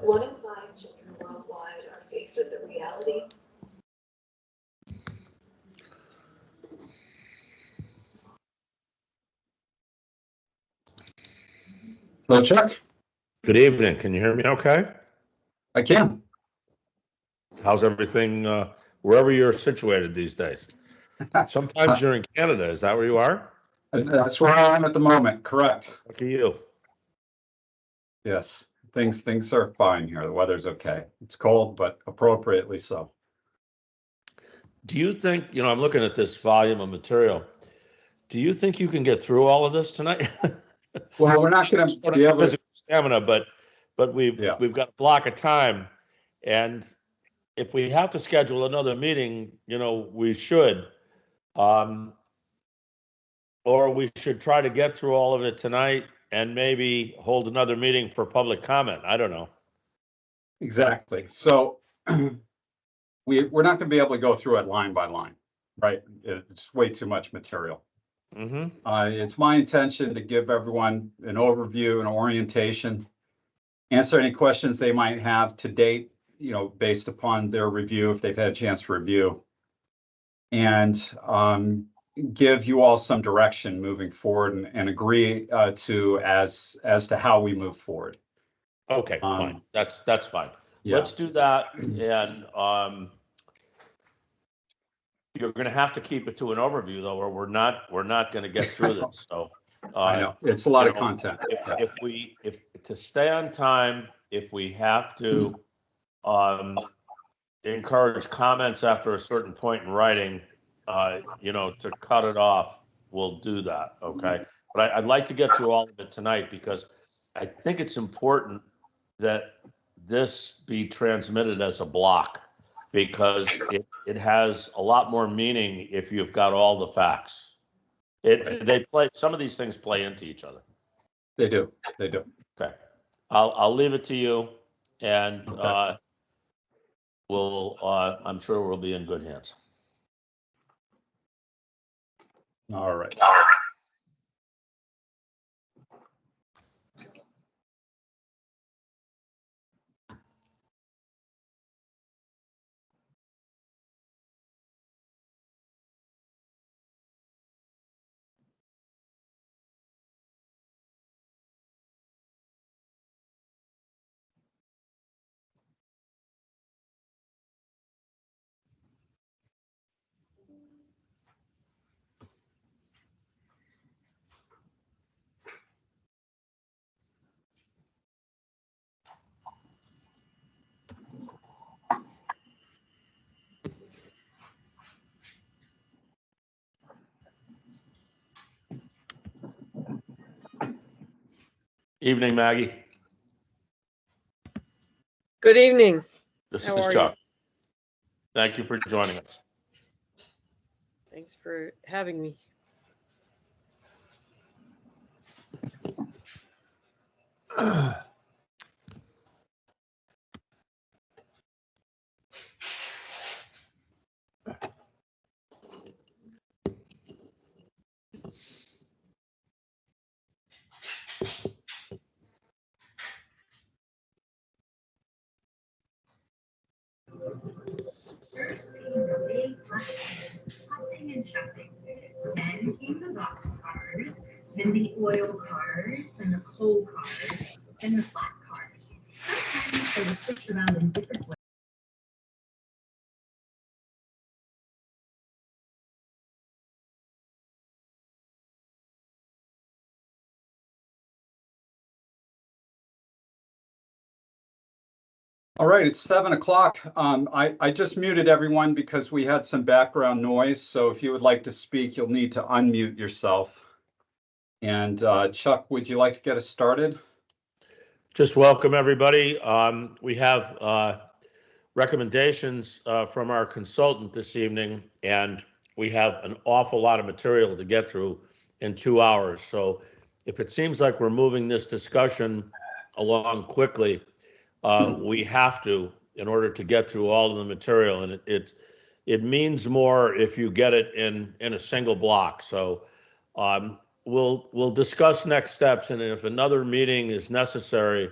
1 in 5 children worldwide are faced with the reality. Hello, Chuck. Good evening. Can you hear me okay? I can. How's everything wherever you're situated these days? Sometimes you're in Canada. Is that where you are? That's where I am at the moment. Correct. Lucky you. Yes, things are fine here. The weather's okay. It's cold, but appropriately so. Do you think, I'm looking at this volume of material. Do you think you can get through all of this tonight? Well, we're not going to be able to. Physical stamina, but we've got a block of time, and if we have to schedule another meeting, we should, or we should try to get through all of it tonight and maybe hold another meeting for public comment. I don't know. Exactly. So we're not going to be able to go through it line by line, right? It's way too much material. Mm-hmm. It's my intention to give everyone an overview, an orientation, answer any questions they might have to date, based upon their review, if they've had a chance to review, and give you all some direction moving forward and agree to as to how we move forward. Okay, fine. That's fine. Yeah. Let's do that, and you're going to have to keep it to an overview, though, or we're not going to get through this. So I know it's a lot of content. If to stay on time, if we have to encourage comments after a certain point in writing, to cut it off, we'll do that. Okay, but I'd like to get through all of it tonight because I think it's important that this be transmitted as a block, because it has a lot more meaning if you've got all the facts. Some of these things play into each other. They do. Okay, I'll leave it to you, and Okay. I'm sure we'll be in good hands. All right. Evening, Maggie. Good evening. This How is are Chuck. you? Thank you for joining us. Thanks for having me. First came the big black puffing and chuffing. Then came the boxcars, then the oil cars, then the coal cars, then the flat cars. Sometimes they were switched around in different ways. All right, it's 7 o'clock. I just muted everyone because we had some background noise. So if you would like to speak, you'll need to unmute yourself. And Chuck, would you like to get us started? Just welcome everybody. We have recommendations from our consultant this evening, and we have an awful lot of material to get through in 2 hours. So if it seems like we're moving this discussion along quickly, we have to, in order to get through all of the material, and it means more if you get it in a single block. So we'll discuss next steps, and if another meeting is necessary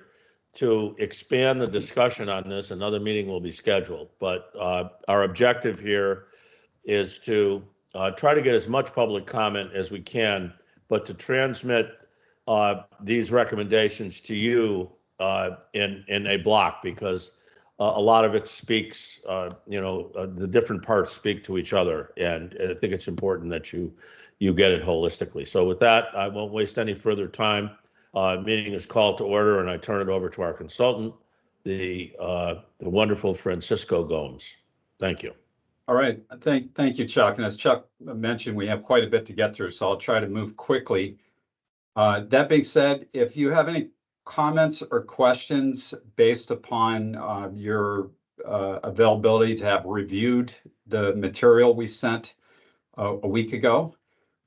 to expand the discussion on this, another meeting will be scheduled. But our objective here is to try to get as much public comment as we can, but to transmit these recommendations to you in a block, because a lot of it speaks, the different parts speak to each other, and I think it's important that you get it holistically. So with that, I won't waste any further time. Meeting is called to order, and I turn it over to our consultant, the wonderful Francisco Gomes. Thank you. All right, thank you, Chuck. And as Chuck mentioned, we have quite a bit to get through, so I'll try to move quickly. That being said, if you have any comments or questions based upon your availability to have reviewed the material we sent a week ago,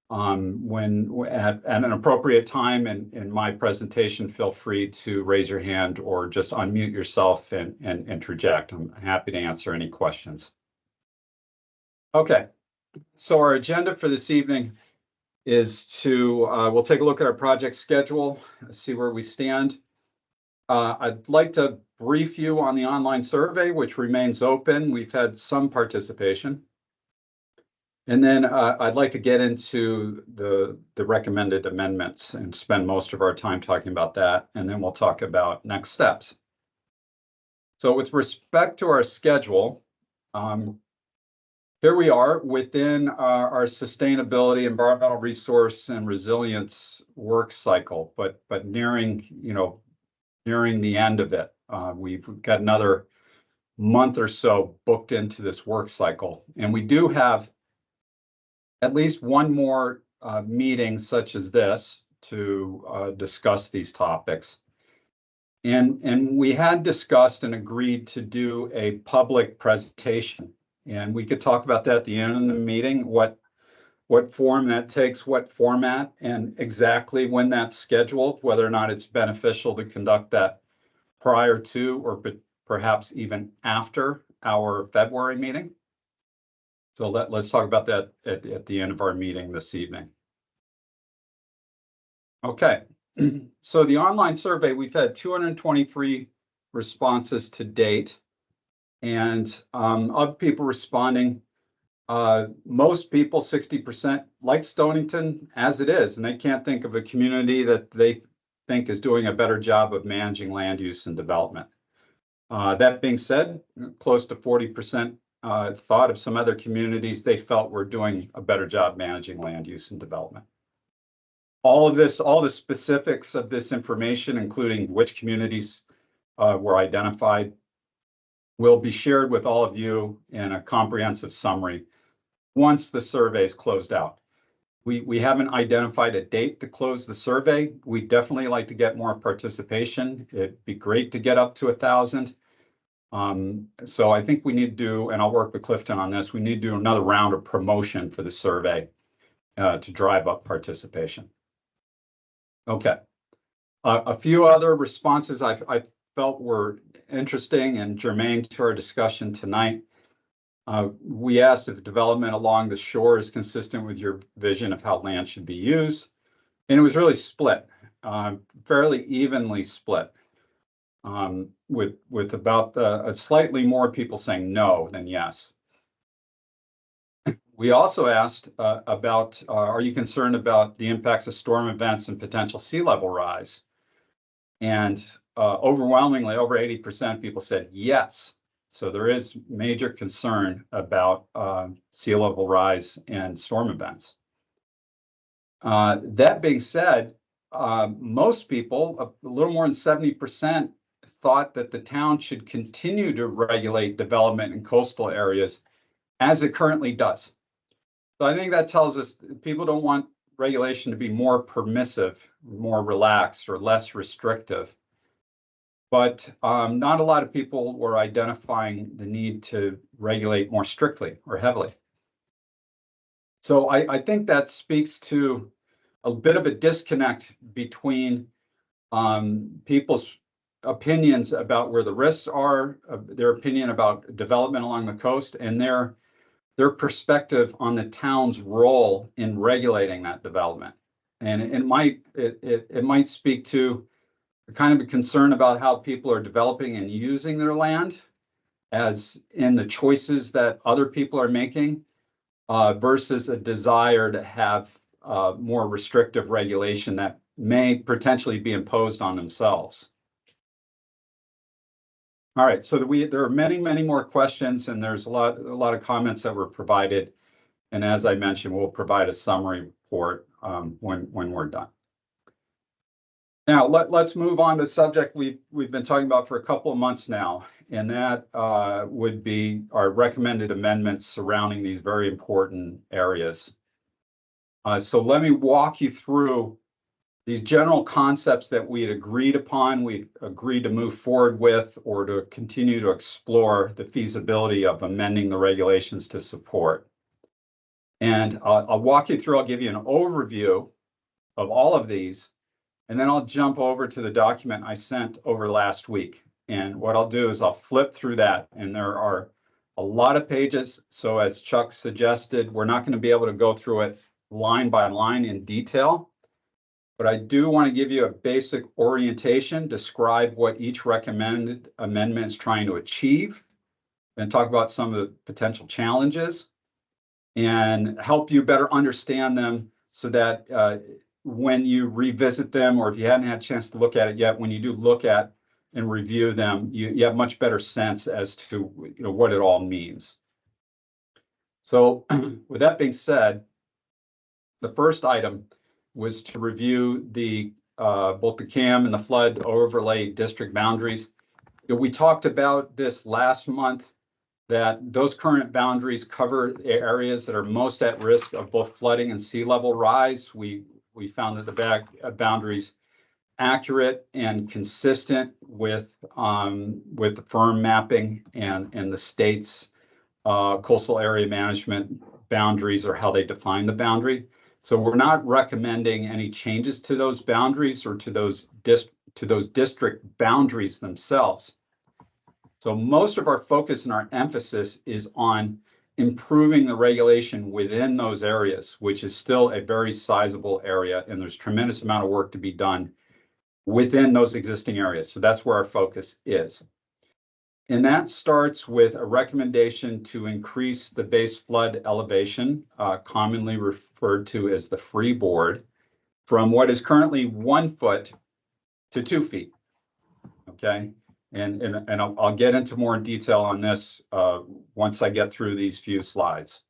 when at an appropriate time in my presentation, feel free to raise your hand or just unmute yourself and interject. I'm happy to answer any questions. Okay, so our agenda for this evening is to, we'll take a look at our project schedule, see where we stand. I'd like to brief you on the online survey, which remains open. We've had some participation. And then I'd like to get into the recommended amendments and spend most of our time talking about that. And then we'll talk about next steps. So with respect to our schedule, here we are within our sustainability, environmental resource, and resilience work cycle, but nearing the end of it. We've got another month or so booked into this work cycle, and we do have at least one more meeting such as this to discuss these topics. And we had discussed and agreed to do a public presentation. And we could talk about that at the end of the meeting, what form that takes, what format, and exactly when that's scheduled, whether or not it's beneficial to conduct that prior to or perhaps even after our February meeting. So let's talk about that at the end of our meeting this evening. Okay, so the online survey, we've had 223 responses to date. And of people responding, most people, 60%, like Stonington as it is, and they can't think of a community that they think is doing a better job of managing land use and development. That being said, close to 40% thought of some other communities they felt were doing a better job managing land use and development. All the specifics of this information, including which communities were identified, will be shared with all of you in a comprehensive summary once the survey is closed out. We haven't identified a date to close the survey. We definitely like to get more participation. It'd be great to get up to 1,000. So I think we need to do, and I'll work with Clifton on this, we need to do another round of promotion for the survey to drive up participation. Okay. A few other responses I felt were interesting and germane to our discussion tonight. We asked if development along the shore is consistent with your vision of how land should be used. And it was really split, fairly evenly split, with about slightly more people saying no than yes. We also asked about, are you concerned about the impacts of storm events and potential sea level rise? And overwhelmingly, over 80% of people said yes. So there is major concern about sea level rise and storm events. That being said, most people, a little more than 70%, thought that the town should continue to regulate development in coastal areas as it currently does. So I think that tells us that people don't want regulation to be more permissive, more relaxed, or less restrictive. But not a lot of people were identifying the need to regulate more strictly or heavily. So I think that speaks to a bit of a disconnect between people's opinions about where the risks are, their opinion about development along the coast, and their perspective on the town's role in regulating that development. And it might speak to kind of a concern about how people are developing and using their land, as in the choices that other people are making, versus a desire to have more restrictive regulation that may potentially be imposed on themselves. All right, so there are many, many more questions, and there's a lot of comments that were provided. And as I mentioned, we'll provide a summary report when we're done. Now, let's move on to a subject we've been talking about for a couple of months now, and that would be our recommended amendments surrounding these very important areas. So let me walk you through these general concepts that we had agreed upon, we agreed to move forward with, or to continue to explore the feasibility of amending the regulations to support. And I'll walk you through, I'll give you an overview of all of these, and then I'll jump over to the document I sent over last week. And what I'll do is I'll flip through that, and there are a lot of pages. So as Chuck suggested, we're not going to be able to go through it line by line in detail, but I do want to give you a basic orientation, describe what each recommended amendment is trying to achieve, and talk about some of the potential challenges, and help you better understand them so that when you revisit them, or if you hadn't had a chance to look at it yet, when you do look at and review them, you have much better sense as to what it all means. So with that being said, the first item was to review the both the CAM and the flood overlay district boundaries. We talked about this last month, that those current boundaries cover areas that are most at risk of both flooding and sea level rise. We found that the boundaries accurate and consistent with the firm mapping and the state's coastal area management boundaries, or how they define the boundary. So we're not recommending any changes to those boundaries or to those district boundaries themselves. So most of our focus and our emphasis is on improving the regulation within those areas, which is still a very sizable area, and there's tremendous amount of work to be done within those existing areas. So that's where our focus is. And that starts with a recommendation to increase the base flood elevation, commonly referred to as the freeboard, from what is currently 1 foot to 2 feet. Okay, and I'll get into more detail on this once I get through these few slides.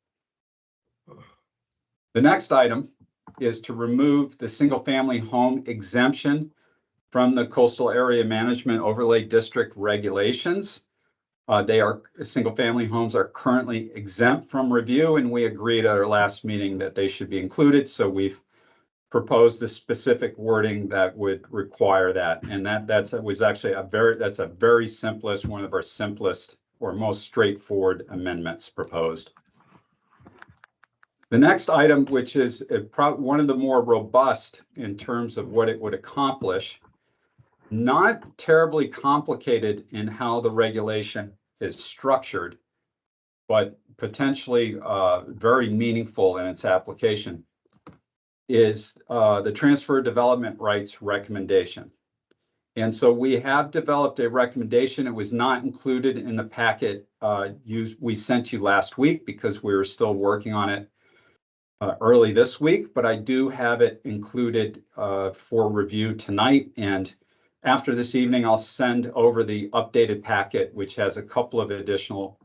The next item is to remove the single-family home exemption from the coastal area management overlay district regulations. Single-family homes are currently exempt from review, and we agreed at our last meeting that they should be included. So we've proposed the specific wording that would require that, and that's actually a very simplest, one of our simplest or most straightforward amendments proposed. The next item, which is one of the more robust in terms of what it would accomplish, not terribly complicated in how the regulation is structured, but potentially very meaningful in its application, is the transfer development rights recommendation. And so we have developed a recommendation. It was not included in the packet we sent you last week because we were still working on it early this week, but I do have it included for review tonight. And after this evening, I'll send over the updated packet, which has a couple of additional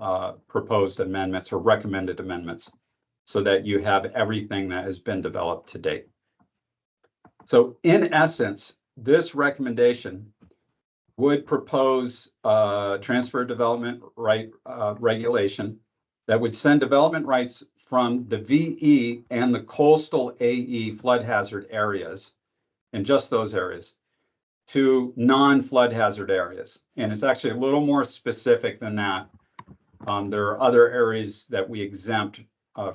proposed amendments or recommended amendments, so that you have everything that has been developed to date. So in essence, this recommendation would propose transfer development right regulation that would send development rights from the VE and the coastal AE flood hazard areas, and just those areas, to non-flood hazard areas. And it's actually a little more specific than that. There are other areas that we exempt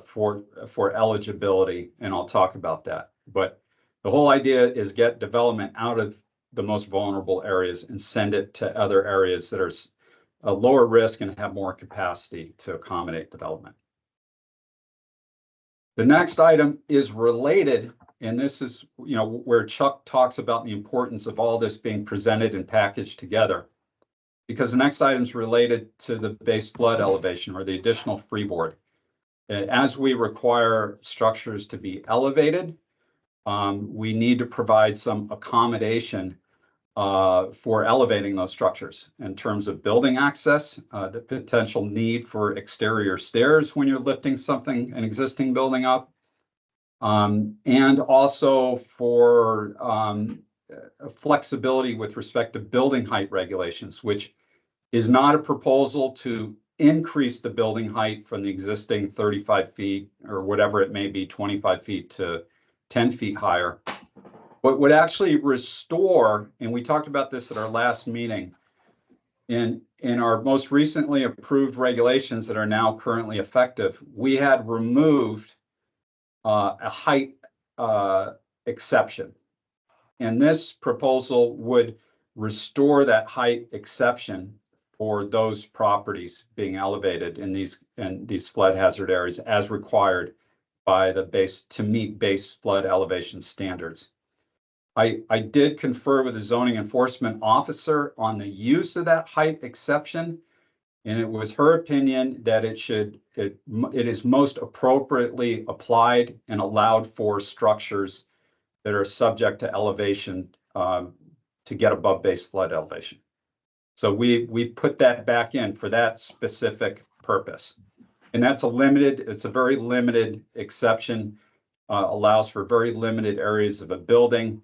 for eligibility, and I'll talk about that. But the whole idea is get development out of the most vulnerable areas and send it to other areas that are a lower risk and have more capacity to accommodate development. The next item is related, and this is, where Chuck talks about the importance of all this being presented and packaged together. Because the next item is related to the base flood elevation or the additional freeboard. As we require structures to be elevated, we need to provide some accommodation for elevating those structures in terms of building access, the potential need for exterior stairs when you're lifting an existing building up, and also for flexibility with respect to building height regulations, which is not a proposal to increase the building height from the existing 35 feet or whatever it may be, 25 feet to 10 feet higher, but would actually restore, and we talked about this at our last meeting, in our most recently approved regulations that are now currently effective, we had removed a height exception. And this proposal would restore that height exception for those properties being elevated in these flood hazard areas as required by to meet base flood elevation standards. I did confer with the zoning enforcement officer on the use of that height exception, and it was her opinion that it is most appropriately applied and allowed for structures that are subject to elevation to get above base flood elevation. So we put that back in for that specific purpose. And it's a very limited exception, allows for very limited areas of a building,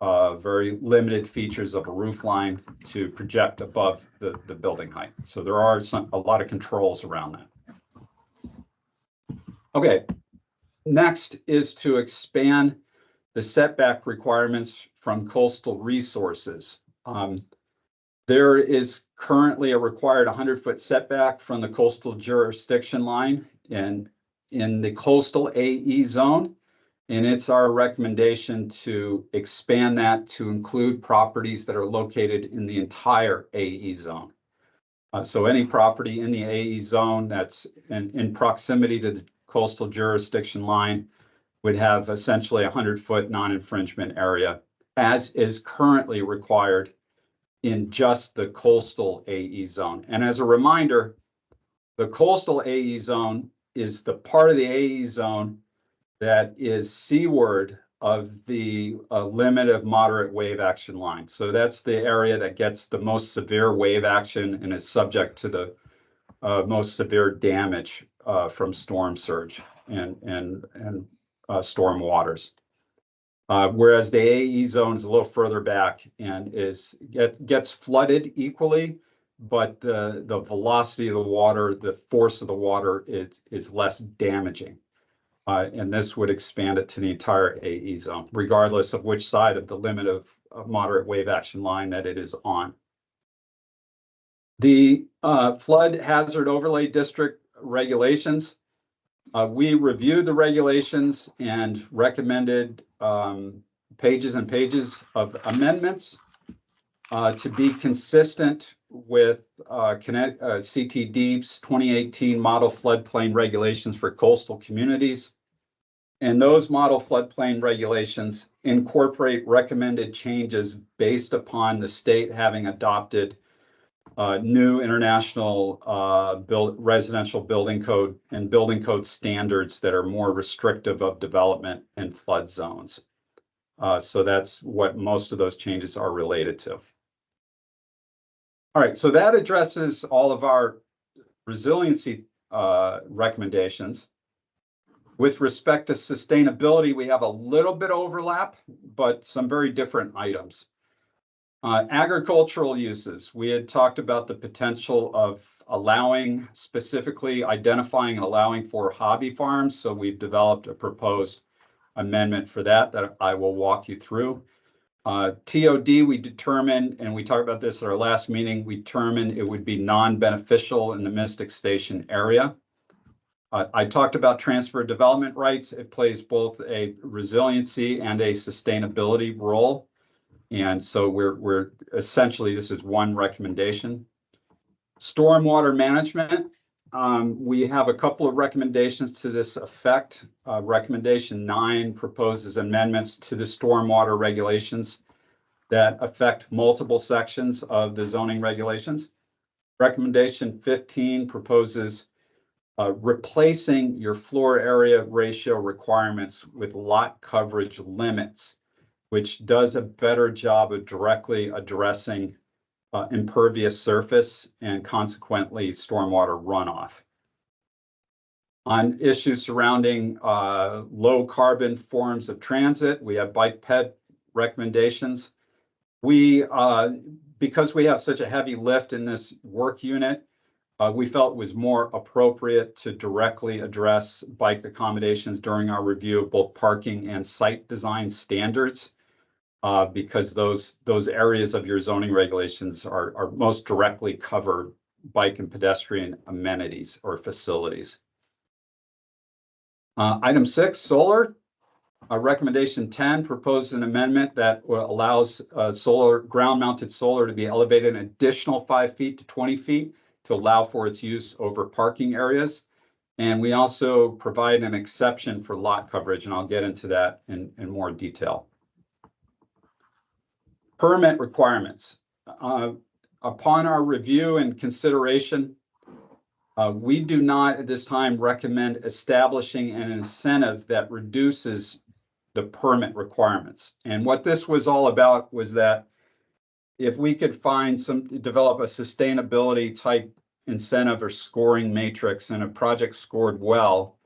very limited features of a roof line to project above the building height. So there are a lot of controls around that. Okay, next is to expand the setback requirements from coastal resources. There is currently a required 100-foot setback from the coastal jurisdiction line in the coastal AE zone. And it's our recommendation to expand that to include properties that are located in the entire AE zone. So any property in the AE zone that's in proximity to the coastal jurisdiction line would have essentially a 100-foot non-infringement area, as is currently required in just the coastal AE zone. And as a reminder, the coastal AE zone is the part of the AE zone that is seaward of the limit of moderate wave action line. So that's the area that gets the most severe wave action and is subject to the most severe damage from storm surge and storm waters. Whereas the AE zone is a little further back and gets flooded equally, but the velocity of the water, the force of the water is less damaging. And this would expand it to the entire AE zone, regardless of which side of the limit of moderate wave action line that it is on. The flood hazard overlay district regulations, we reviewed the regulations and recommended pages and pages of amendments to be consistent with CTD's 2018 model floodplain regulations for coastal communities. And those model floodplain regulations incorporate recommended changes based upon the state having adopted new international residential building code and building code standards that are more restrictive of development in flood zones. So that's what most of those changes are related to. All right, so that addresses all of our resiliency recommendations. With respect to sustainability, we have a little bit of overlap, but some very different items. Agricultural uses, we had talked about the potential of specifically identifying and allowing for hobby farms. So we've developed a proposed amendment for that I will walk you through. TOD, we determined, and we talked about this at our last meeting, we determined it would be non-beneficial in the Mystic Station area. I talked about transfer development rights. It plays both a resiliency and a sustainability role. And so we're essentially, this is one recommendation. Stormwater management, we have a couple of recommendations to this effect. Recommendation 9 proposes amendments to the stormwater regulations that affect multiple sections of the zoning regulations. Recommendation 15 proposes replacing your floor area ratio requirements with lot coverage limits, which does a better job of directly addressing impervious surface and consequently stormwater runoff. On issues surrounding low carbon forms of transit, we have bike ped recommendations. Because we have such a heavy lift in this work unit, we felt it was more appropriate to directly address bike accommodations during our review of both parking and site design standards, because those areas of your zoning regulations are most directly cover bike and pedestrian amenities or facilities. Item 6, solar. Recommendation 10 proposes an amendment that allows ground-mounted solar to be elevated an additional 5 feet to 20 feet to allow for its use over parking areas. And we also provide an exception for lot coverage, and I'll get into that in more detail. Permit requirements. Upon our review and consideration, we do not at this time recommend establishing an incentive that reduces the permit requirements. And what this was all about was that if we could develop a sustainability type incentive or scoring matrix and a project scored well,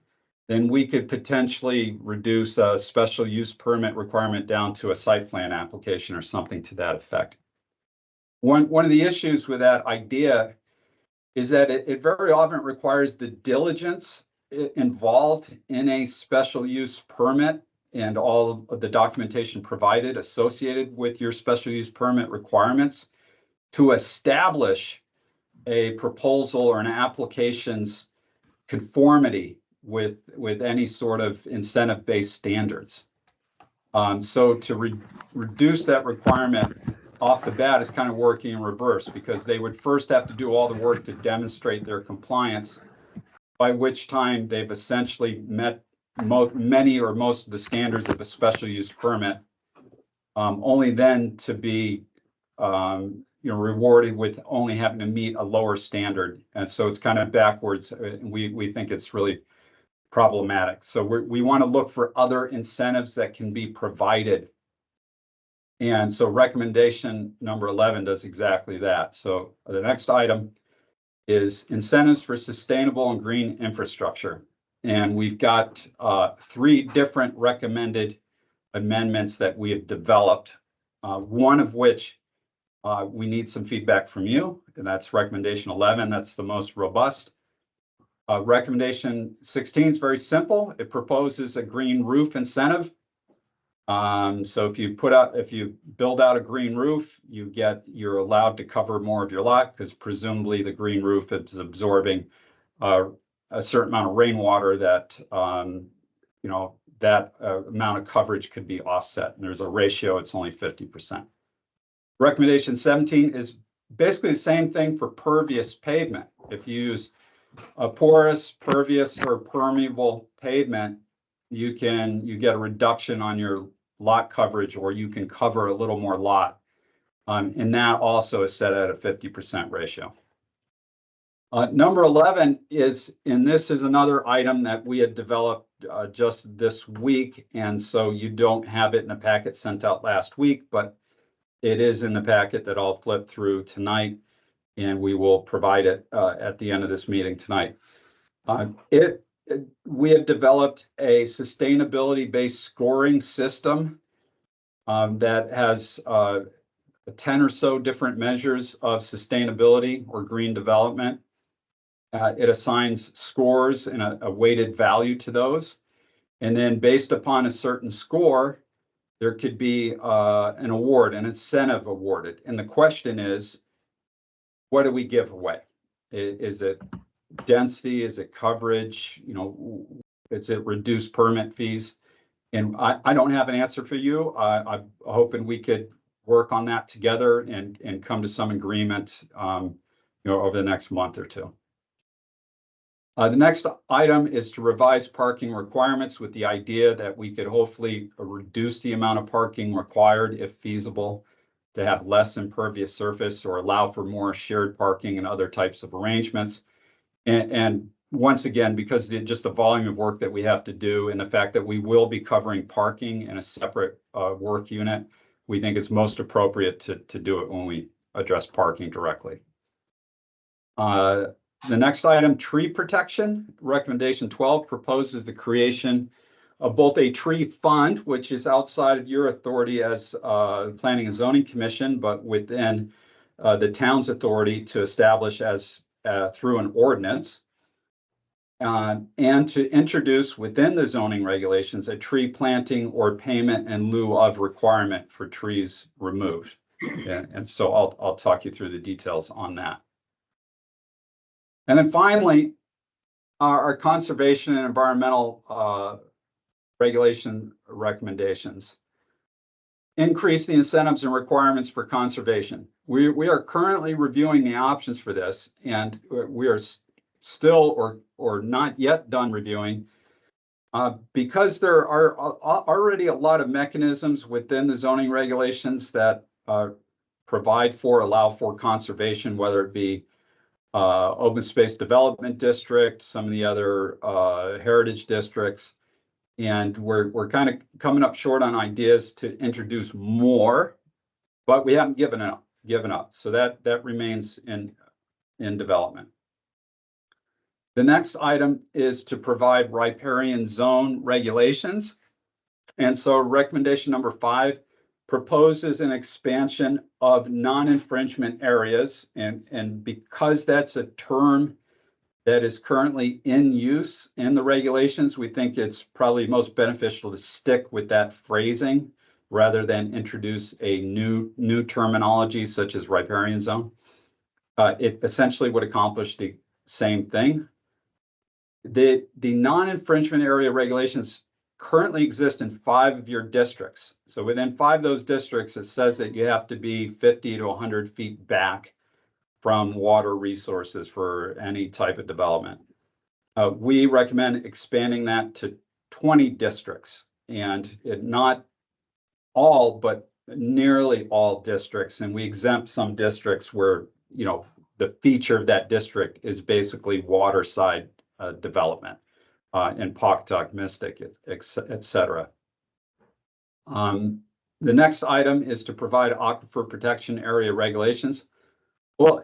then we could potentially reduce a special use permit requirement down to a site plan application or something to that effect. One of the issues with that idea is that it very often requires the diligence involved in a special use permit and all of the documentation provided associated with your special use permit requirements to establish a proposal or an application's conformity with any sort of incentive-based standards. So to reduce that requirement off the bat is kind of working in reverse, because they would first have to do all the work to demonstrate their compliance, by which time they've essentially met many or most of the standards of a special use permit, only then to be rewarded with only having to meet a lower standard. And so it's kind of backwards. We think it's really problematic. So we want to look for other incentives that can be provided. And so recommendation number 11 does exactly that. So the next item is incentives for sustainable and green infrastructure. And we've got 3 different recommended amendments that we have developed, one of which we need some feedback from you, and that's recommendation 11. That's the most robust. Recommendation 16 is very simple. It proposes a green roof incentive. So if you build out a green roof, you're allowed to cover more of your lot, because presumably the green roof is absorbing a certain amount of rainwater that that amount of coverage could be offset. And there's a ratio, it's only 50%. Recommendation 17 is basically the same thing for pervious pavement. If you use a porous, pervious, or permeable pavement, you get a reduction on your lot coverage, or you can cover a little more lot. And that also is set at a 50% ratio. Number 11 is, and this is another item that we had developed just this week, and so you don't have it in a packet sent out last week, but it is in the packet that I'll flip through tonight, and we will provide it at the end of this meeting tonight. We have developed a sustainability-based scoring system that has 10 or so different measures of sustainability or green development. It assigns scores and a weighted value to those. And then based upon a certain score, there could be an award, an incentive awarded. And the question is, what do we give away? Is it density? Is it coverage? Is it reduced permit fees? And I don't have an answer for you. I'm hoping we could work on that together and come to some agreement over the next month or two. The next item is to revise parking requirements with the idea that we could hopefully reduce the amount of parking required if feasible, to have less impervious surface or allow for more shared parking and other types of arrangements. And once again, because just the volume of work that we have to do and the fact that we will be covering parking in a separate work unit, we think it's most appropriate to do it when we address parking directly. The next item, tree protection. Recommendation 12 proposes the creation of both a tree fund, which is outside of your authority as Planning and Zoning Commission, but within the town's authority to establish as through an ordinance, and to introduce within the zoning regulations a tree planting or payment in lieu of requirement for trees removed. And so I'll talk you through the details on that. And then finally, our conservation and environmental regulation recommendations. Increase the incentives and requirements for conservation. We are currently reviewing the options for this, and we are still or not yet done reviewing because there are already a lot of mechanisms within the zoning regulations that allow for conservation, whether it be open space development district, some of the other heritage districts. And we're kind of coming up short on ideas to introduce more, but we haven't given up. So that remains in development. The next item is to provide riparian zone regulations. And so recommendation number 5 proposes an expansion of non-infringement areas. And because that's a term that is currently in use in the regulations, we think it's probably most beneficial to stick with that phrasing rather than introduce a new terminology such as riparian zone. It essentially would accomplish the same thing. The non-infringement area regulations currently exist in 5 of your districts. So within 5 of those districts, it says that you have to be 50 to 100 feet back from water resources for any type of development. We recommend expanding that to 20 districts, and not all, but nearly all districts. And we exempt some districts where, the feature of that district is basically waterside development in Pawcatuck, Mystic, et cetera. The next item is to provide aquifer protection area regulations. Well,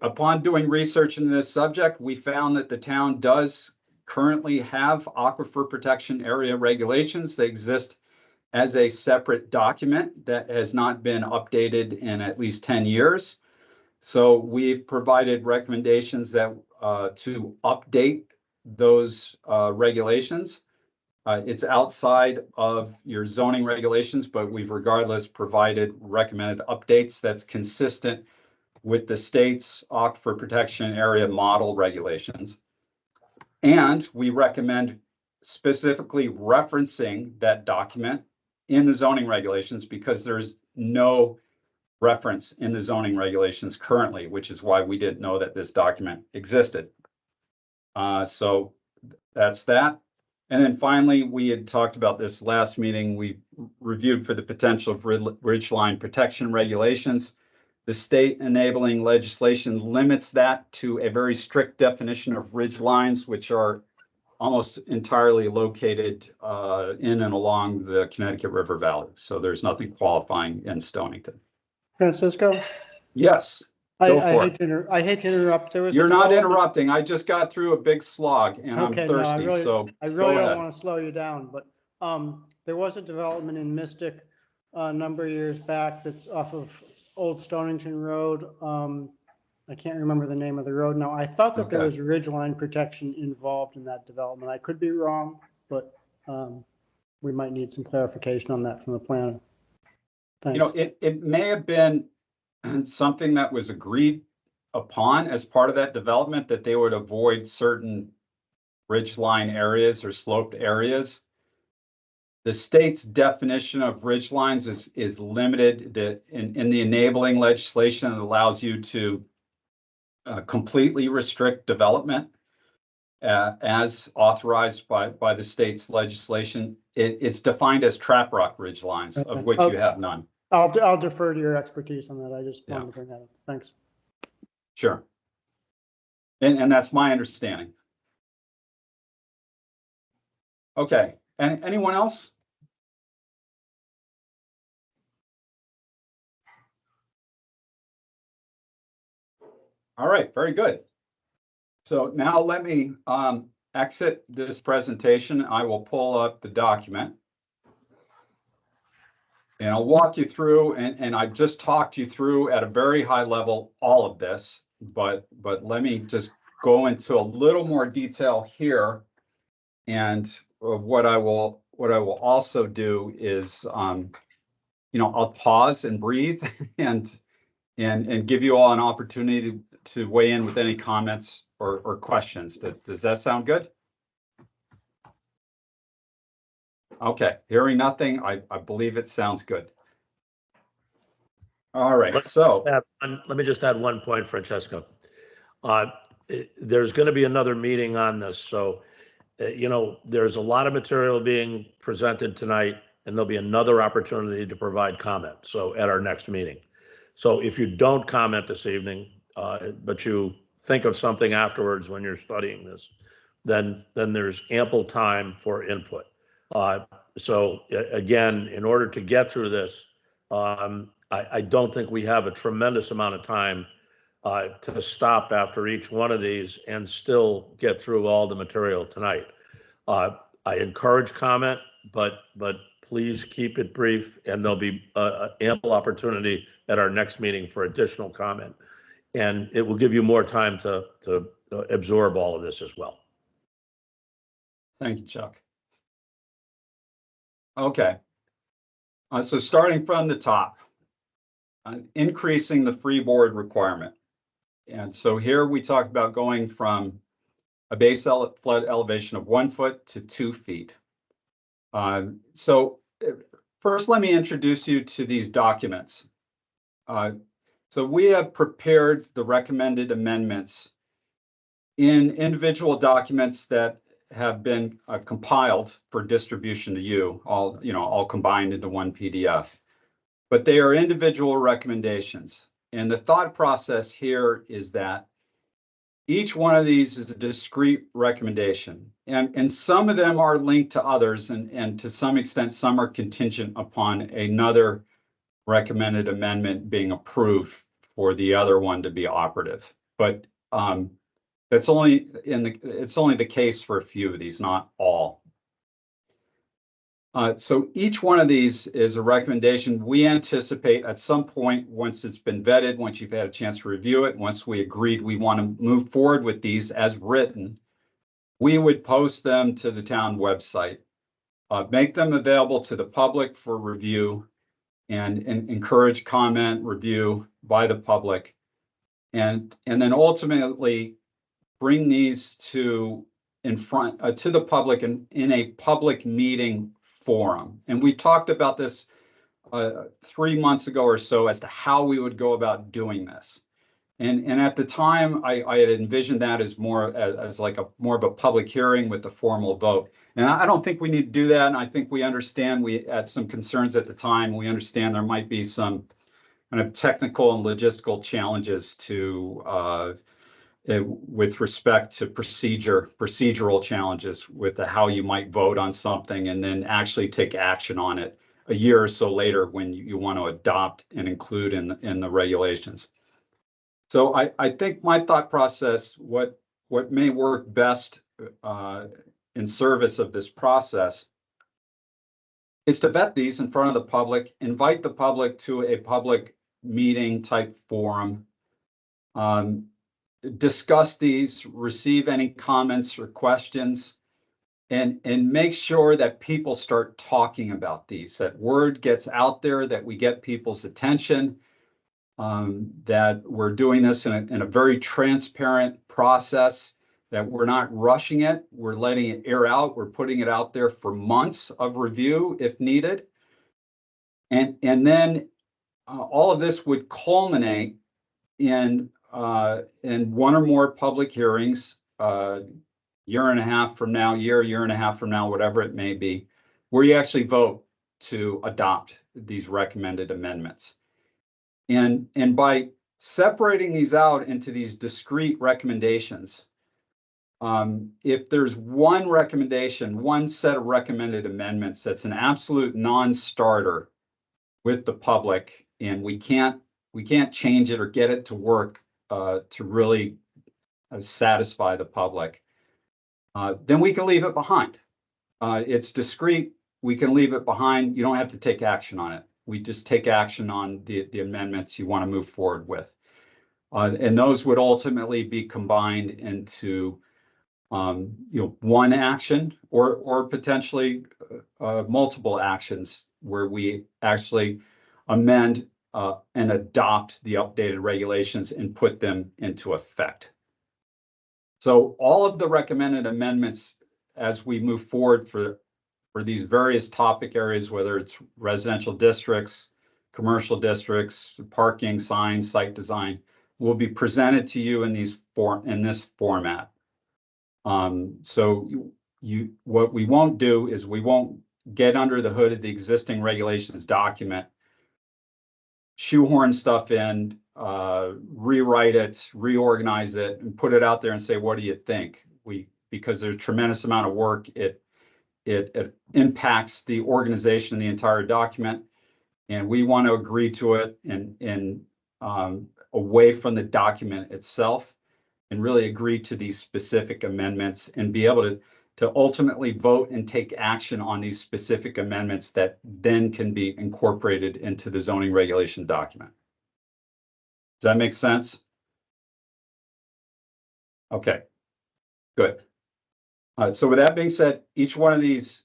upon doing research in this subject, we found that the town does currently have aquifer protection area regulations. They exist as a separate document that has not been updated in at least 10 years. So we've provided recommendations that to update those regulations. It's outside of your zoning regulations, but we've regardless provided recommended updates that's consistent with the state's aquifer protection area model regulations. And we recommend specifically referencing that document in the zoning regulations because there's no reference in the zoning regulations currently, which is why we didn't know that this document existed. So that's that. And then finally, we had talked about this last meeting. We reviewed for the potential of ridgeline protection regulations. The state enabling legislation limits that to a very strict definition of ridge lines, which are almost entirely located in and along the Connecticut River Valley. So there's nothing qualifying in Stonington. Francisco, Yes, I go for hate to I hate to interrupt. There was You're not development- interrupting. I just got through a big slog and Okay, I'm no, I thirsty, really- so I really go don't ahead. want to slow you down, but there was a development in Mystic a number of years back that's off of Old Stonington Road. I can't remember the name of the road now. I thought that there Okay. was ridgeline protection involved in that development. I could be wrong, but we might need some clarification on that from the planner. Thanks. It may have been something that was agreed upon as part of that development that they would avoid certain ridgeline areas or sloped areas. The state's definition of ridgelines is limited. In the enabling legislation, it allows you to completely restrict development. as authorized by the state's legislation. It's defined as trap rock ridge lines, of Okay. which you have none. I'll defer to your expertise on that. I just Yeah. wanted to bring that up. Thanks. Sure. And that's my understanding. Okay, and anyone else? All right, very good. So now let me exit this presentation. I will pull up the document. And I'll walk you through, and I've just talked you through at a very high level all of this, but let me just go into a little more detail here. And what I will also do is, I'll pause and breathe and give you all an opportunity to weigh in with any comments or questions. Does that sound good? Okay, hearing nothing, I believe it sounds good. All right, so Let me just add one point, Francesco. There's going to be another meeting on this, so there's a lot of material being presented tonight, and there'll be another opportunity to provide comment. So at our next meeting. So if you don't comment this evening, but you think of something afterwards when you're studying this, then there's ample time for input. So again, in order to get through this, I don't think we have a tremendous amount of time to stop after each one of these and still get through all the material tonight. I encourage comment, but please keep it brief, and there'll be ample opportunity at our next meeting for additional comment. And it will give you more time to absorb all of this as well. thank you, Chuck. Okay. So starting from the top, increasing the freeboard requirement. And so here we talk about going from a base flood elevation of 1 foot to 2 feet. So first, let me introduce you to these documents. So we have prepared the recommended amendments in individual documents that have been compiled for distribution to you, all combined into one PDF. But they are individual recommendations. And the thought process here is that each one of these is a discrete recommendation. And some of them are linked to others, and to some extent, some are contingent upon another recommended amendment being approved for the other one to be operative. But it's only the case for a few of these, not all. So each one of these is a recommendation we anticipate at some point, once it's been vetted, once you've had a chance to review it, once we agreed we want to move forward with these as written, we would post them to the town website, make them available to the public for review, and encourage comment review by the public, and then ultimately bring these to the public in a public meeting forum. And we talked about this 3 months ago or so as to how we would go about doing this. And at the time, I had envisioned that as more as like more of a public hearing with a formal vote. And I don't think we need to do that. And I think we understand, we had some concerns at the time. We understand there might be some kind of technical and logistical challenges to with respect to procedural challenges with how you might vote on something and then actually take action on it a year or so later when you want to adopt and include in the regulations. So I think my thought process, what may work best in service of this process, is to vet these in front of the public, invite the public to a public meeting type forum, discuss these, receive any comments or questions, and make sure that people start talking about these, that word gets out there, that we get people's attention, that we're doing this in a very transparent process, that we're not rushing it, we're letting it air out, we're putting it out there for months of review if needed. And then all of this would culminate in one or more public hearings, year and a half from now, year and a half from now, whatever it may be, where you actually vote to adopt these recommended amendments. And by separating these out into these discrete recommendations, if there's one recommendation, one set of recommended amendments that's an absolute non-starter with the public, and we can't change it or get it to work to really satisfy the public, then we can leave it behind. It's discrete. We can leave it behind. You don't have to take action on it. We just take action on the amendments you want to move forward with. And those would ultimately be combined into one action or potentially multiple actions where we actually amend and adopt the updated regulations and put them into effect. So all of the recommended amendments as we move forward for these various topic areas, whether it's residential districts, commercial districts, parking, signs, site design, will be presented to you in this format. So what we won't do is we won't get under the hood of the existing regulations document, shoehorn stuff in, rewrite it, reorganize it, and put it out there and say, what do you think? Because there's a tremendous amount of work, it impacts the organization of the entire document, and we want to agree to it and away from the document itself, and really agree to these specific amendments and be able to ultimately vote and take action on these specific amendments that then can be incorporated into the zoning regulation document. Does that make sense? Okay, good. So with that being said, each one of these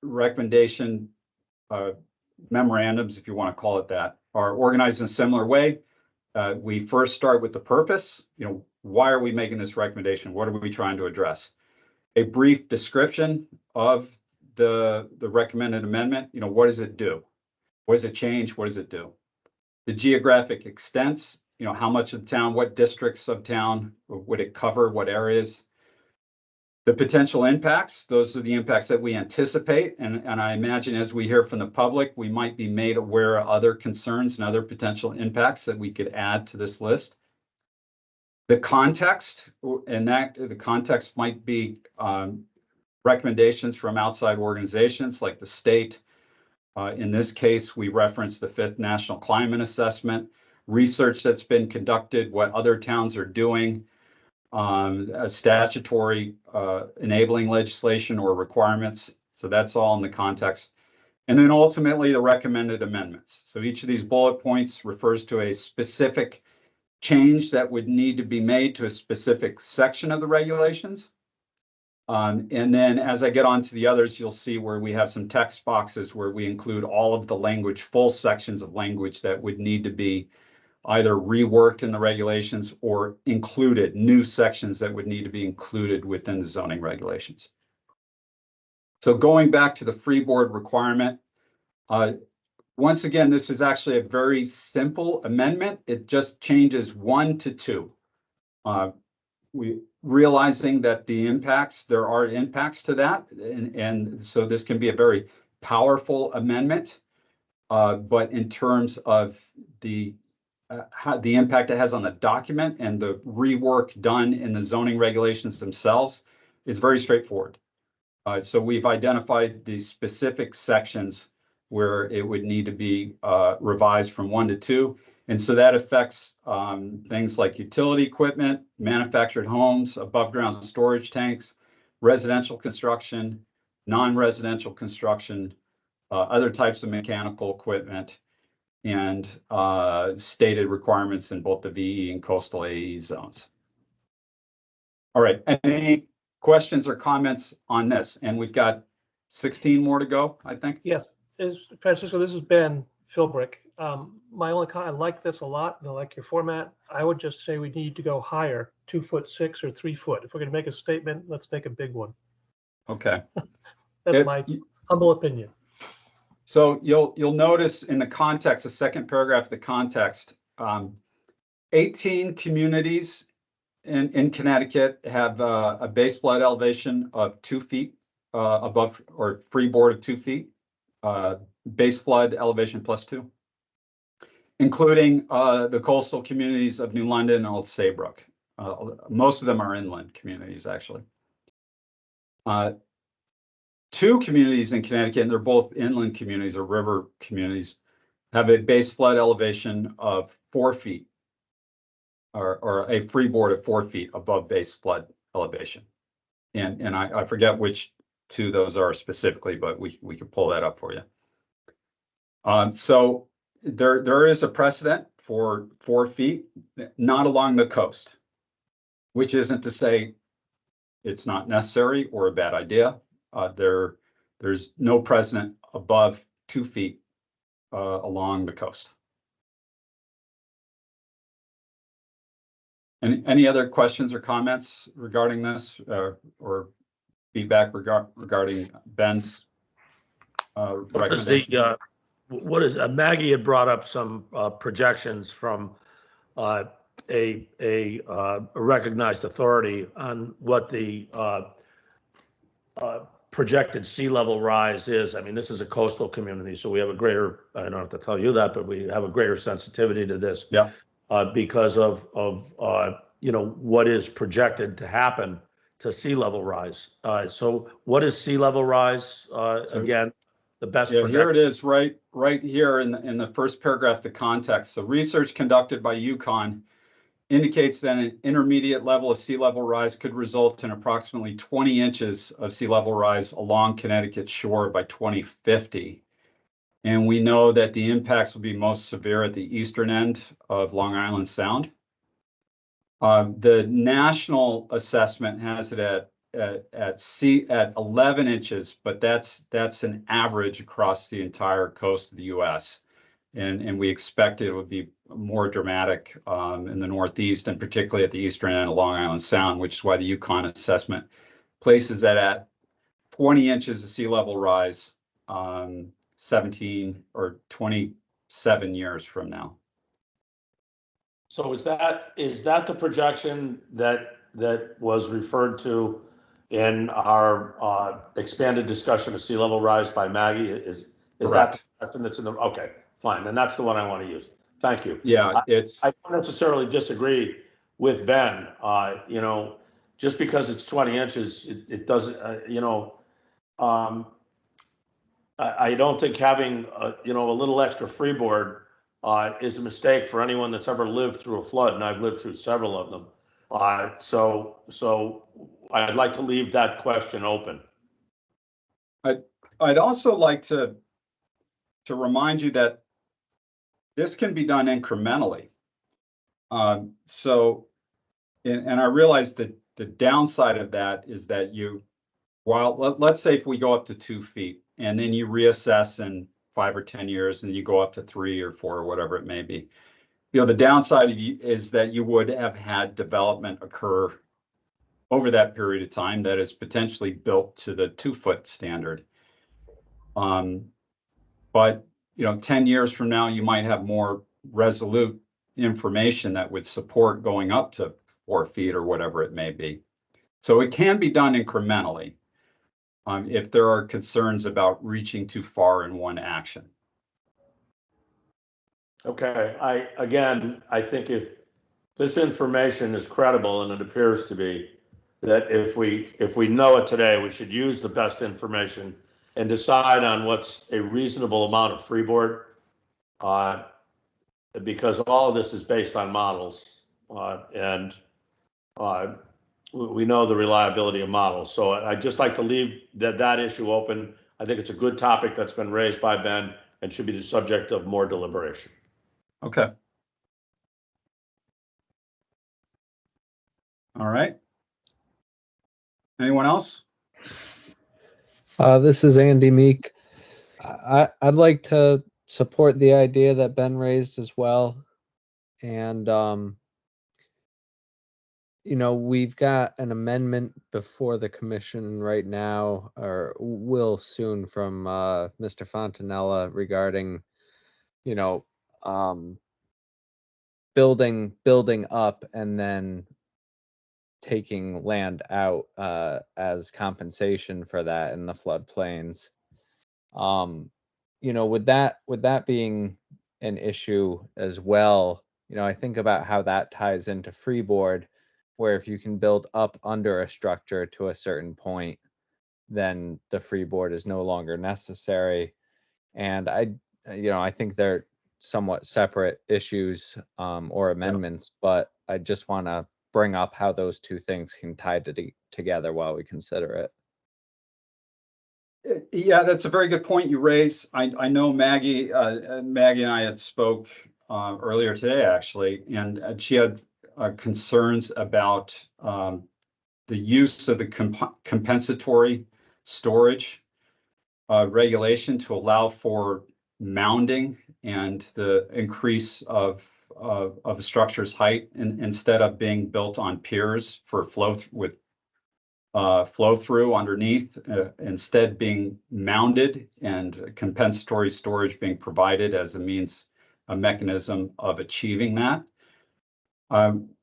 recommendation memorandums, if you want to call it that, are organized in a similar way. We first start with the purpose. Why are we making this recommendation? What are we trying to address? A brief description of the recommended amendment. What does it do? What does it change? What does it do? The geographic extents. How much of the town, what districts of town would it cover? What areas? The potential impacts, those are the impacts that we anticipate. And I imagine as we hear from the public, we might be made aware of other concerns and other potential impacts that we could add to this list. The context, and the context might be recommendations from outside organizations like the state. In this case, we reference the 5th National Climate Assessment, research that's been conducted, what other towns are doing, statutory enabling legislation or requirements. So that's all in the context. And then ultimately the recommended amendments. So each of these bullet points refers to a specific change that would need to be made to a specific section of the regulations. And then as I get on to the others, you'll see where we have some text boxes where we include all of the language, full sections of language that would need to be either reworked in the regulations or included, new sections that would need to be included within the zoning regulations. So going back to the freeboard requirement, once again, this is actually a very simple amendment. It just changes 1 to 2. We realizing that there are impacts to that, and so this can be a very powerful amendment. But in terms of the impact it has on the document and the rework done in the zoning regulations themselves is very straightforward. So we've identified the specific sections where it would need to be revised from 1 to 2. And so that affects things like utility equipment, manufactured homes, above ground storage tanks, residential construction, non-residential construction, other types of mechanical equipment, and stated requirements in both the VE and coastal AE zones. All right, any questions or comments on this? And we've got 16 more to go, I think. Yes, Francisco, this is Ben Philbrick. My only comment, I like this a lot, and I like your format. I would just say we need to go higher, 2'6" or 3 foot. If we're going to make a statement, let's make a big one. Okay. That's my humble opinion. So you'll notice in the context, the second paragraph of the context, 18 communities in Connecticut have a base flood elevation of 2 feet above, or freeboard of 2 feet, base flood elevation +2, including the coastal communities of New London and Old Saybrook. Most of them are inland communities, actually. 2 communities in Connecticut, and they're both inland communities or river communities, have a base flood elevation of 4 feet, or a freeboard of 4 feet above base flood elevation. And I forget which 2 those are specifically, but we could pull that up for you. So there is a precedent for 4 feet, not along the coast, which isn't to say it's not necessary or a bad idea. There's no precedent above 2 feet along the coast. Any other questions or comments regarding this, or feedback regarding Ben's What is recommendation? Maggie had brought up some projections from a recognized authority on what the projected sea level rise is. I mean, this is a coastal community, so we have a greater, I don't have to tell you that, but we have a greater sensitivity to this. Yeah. Because of what is projected to happen to sea level rise. So what is sea level rise? Again, the best. Yeah, here it is, right here in the first paragraph, the context. So research conducted by UConn indicates that an intermediate level of sea level rise could result in approximately 20 inches of sea level rise along Connecticut shore by 2050. And we know that the impacts will be most severe at the eastern end of Long Island Sound. The national assessment has it at 11 inches, but that's an average across the entire coast of the U.S. And we expect it would be more dramatic in the Northeast, and particularly at the eastern end of Long Island Sound, which is why the UConn assessment places that at 20 inches of sea level rise 17 or 27 years from now. So is that the projection that was referred to in our expanded discussion of sea level rise by Maggie? Is that the projection that's in the, okay, fine, then that's the one I want to use. Thank you. Yeah, I don't necessarily disagree with Ben. Just because it's 20 inches, it doesn't, I don't think having a little extra freeboard is a mistake for anyone that's ever lived through a flood, and I've lived through several of them. So I'd like to leave that question open. I'd also like to remind you that this can be done incrementally. So, and I realize that the downside of that is that let's say if we go up to 2 feet and then you reassess in 5 or 10 years and you go up to 3 or 4 or whatever it may be. The downside is that you would have had development occur over that period of time that is potentially built to the 2-foot standard. But 10 years from now, you might have more resolute information that would support going up to 4 feet or whatever it may be. So it can be done incrementally if there are concerns about reaching too far in one action. Okay, I think if this information is credible, and it appears to be, that if we know it today, we should use the best information and decide on what's a reasonable amount of freeboard, because all of this is based on models, and we know the reliability of models. So I'd just like to leave that issue open. I think it's a good topic that's been raised by Ben and should be the subject of more deliberation. Okay. All right. Anyone else? This is Andy Meek. I'd like to support the idea that Ben raised as well. And, we've got an amendment before the commission right now, or will soon, from Mr. Fontanella regarding, building up and then taking land out as compensation for that in the floodplains. You know, with that being an issue as well, you know, I think about how that ties into freeboard, where if you can build up under a structure to a certain point, then the freeboard is no longer necessary. And I think they're somewhat separate issues or amendments, but I just want to bring up how those two things can tie together while we consider it. Yeah, that's a very good point you raise. I know Maggie and I had spoke earlier today, actually, and she had concerns about the use of the compensatory storage regulation to allow for mounding and the increase of a structure's height instead of being built on piers for flow through underneath, instead being mounded and compensatory storage being provided as a mechanism of achieving that.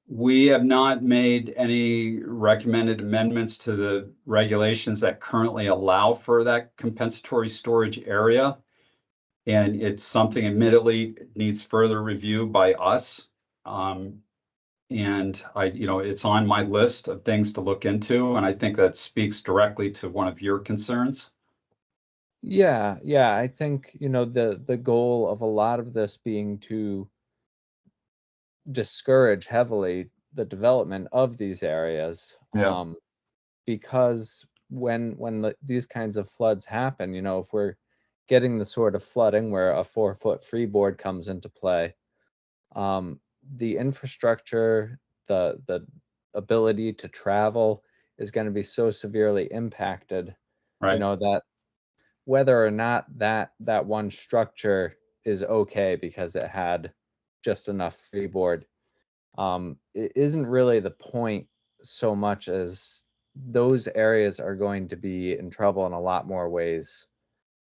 We have not made any recommended amendments to the regulations that currently allow for that compensatory storage area. And it's something admittedly needs further review by us. And it's on my list of things to look into. And I think that speaks directly to one of your concerns. Yeah, I think, the goal of a lot of this being to discourage heavily the development of these areas. Yeah. Because when these kinds of floods happen, if we're getting the sort of flooding where a 4-foot freeboard comes into play, the infrastructure, the ability to travel is going to be so severely impacted, Right. that whether or not that one structure is okay because it had just enough freeboard, it isn't really the point so much as those areas are going to be in trouble in a lot more ways.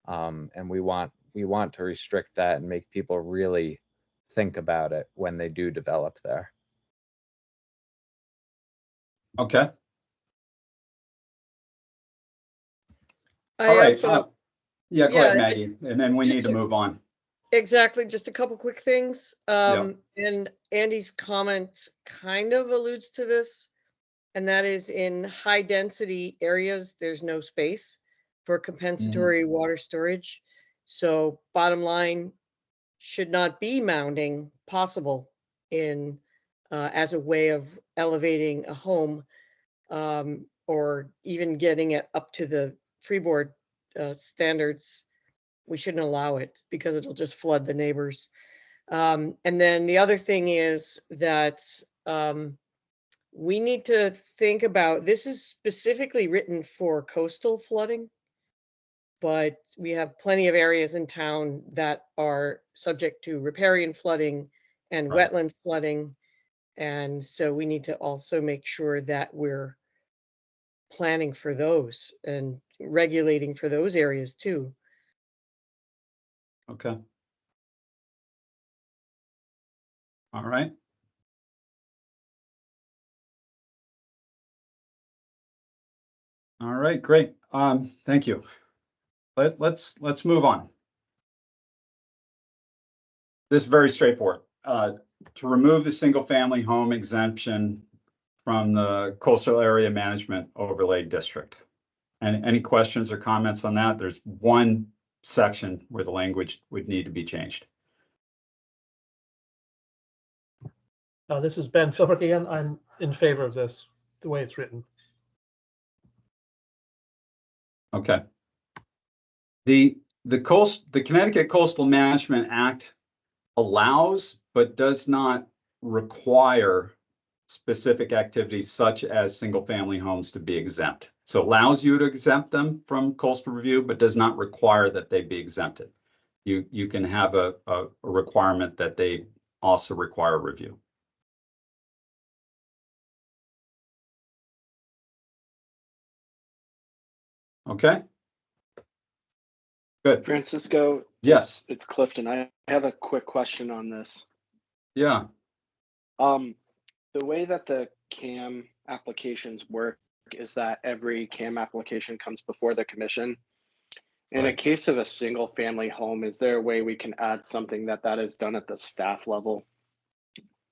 And we want to restrict that and make people really think about it when they do develop there. Okay. I All right. have, Yeah, go yeah, ahead, Maggie. And then we just need to move on. exactly, just a couple quick things. Yeah. And Andy's comment kind of alludes to this, and that is in high density areas, there's no space for compensatory water storage. So bottom line, should not be mounding possible in as a way of elevating a home, or even getting it up to the freeboard standards. We shouldn't allow it because it'll just flood the neighbors. And then the other thing is that we need to think about, this is specifically written for coastal flooding, but we have plenty of areas in town that are subject to riparian flooding and Right. wetland flooding. And so we need to also make sure that we're planning for those and regulating for those areas too. Okay. All right. All right, great. Thank you. Let's move on. This is very straightforward. To remove the single-family home exemption from the coastal area management overlay district. And any questions or comments on that? There's one section where the language would need to be changed. This is Ben Philbrick again. I'm in favor of this, the way it's written. Okay. The Connecticut Coastal Management Act allows but does not require specific activities such as single-family homes to be exempt. So allows you to exempt them from coastal review, but does not require that they be exempted. You can have a requirement that they also require review. Okay. Good. Francisco, Yes. it's Clifton. I have a quick question on this. Yeah. The way that the CAM applications work is that every CAM application comes before the commission. In a Right. case of a single family home, is there a way we can add something that is done at the staff level?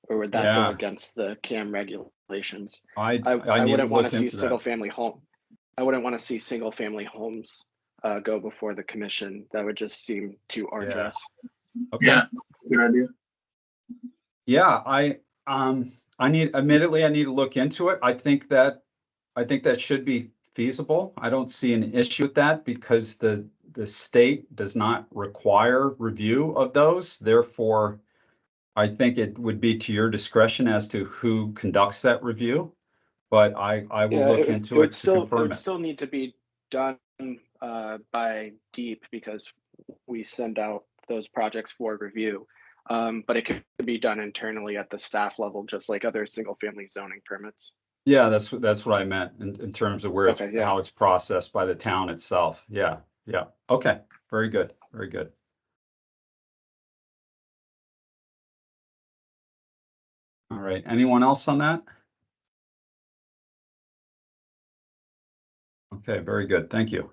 Or would that go Yeah, against the CAM regulations? I I need to wouldn't want look to see into that. I wouldn't want to see single family homes go before the commission. That would just seem too arduous. Okay. Yeah, that's a good idea. Yeah, I need, admittedly, I need to look into it. I think that should be feasible. I don't see an issue with that because the state does not require review of those. Therefore, I think it would be to your discretion as to who conducts that review. But I will Yeah, look it into it to confirm would it. still need to be done by DEEP because we send out those projects for review. But it could be done internally at the staff level, just like other single family zoning permits. Yeah, that's what I meant in terms of where it's, Okay, yeah. how it's processed by the town itself. Yeah, yeah. Okay, very good, very good. All right, anyone else on that? Okay, very good, thank you.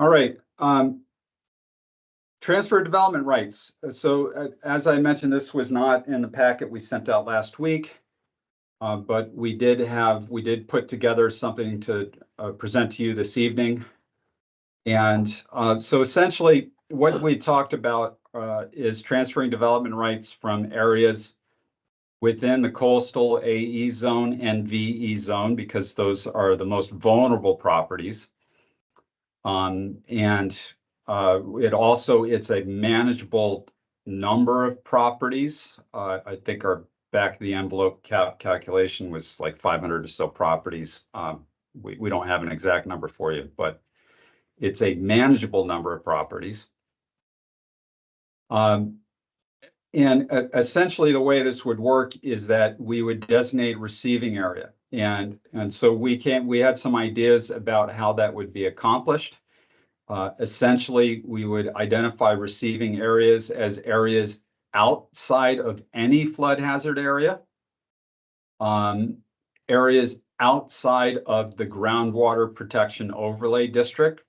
All right, transfer development rights. So as I mentioned, this was not in the packet we sent out last week. But we did put together something to present to you this evening. And so essentially what we talked about is transferring development rights from areas within the coastal AE zone and VE zone, because those are the most vulnerable properties. And it's a manageable number of properties. I think our back of the envelope calculation was like 500 or so properties. We don't have an exact number for you, but it's a manageable number of properties. And essentially the way this would work is that we would designate receiving area. And so we had some ideas about how that would be accomplished. Essentially, we would identify receiving areas as areas outside of any flood hazard area, areas outside of the groundwater protection overlay district,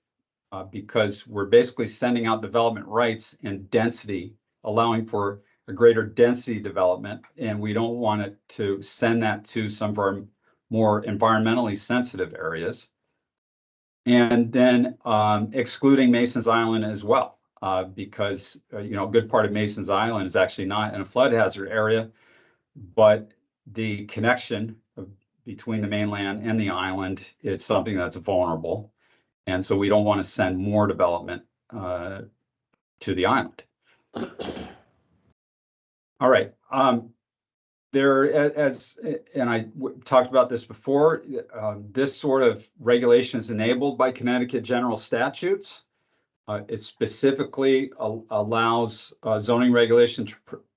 because we're basically sending out development rights and density, allowing for a greater density development, and we don't want it to send that to some of our more environmentally sensitive areas. And then excluding Mason's Island as well, because a good part of Mason's Island is actually not in a flood hazard area, but the connection between the mainland and the island is something that's vulnerable. And so we don't want to send more development to the island. All right. And I talked about this before, this sort of regulation is enabled by Connecticut general statutes. It specifically allows zoning regulation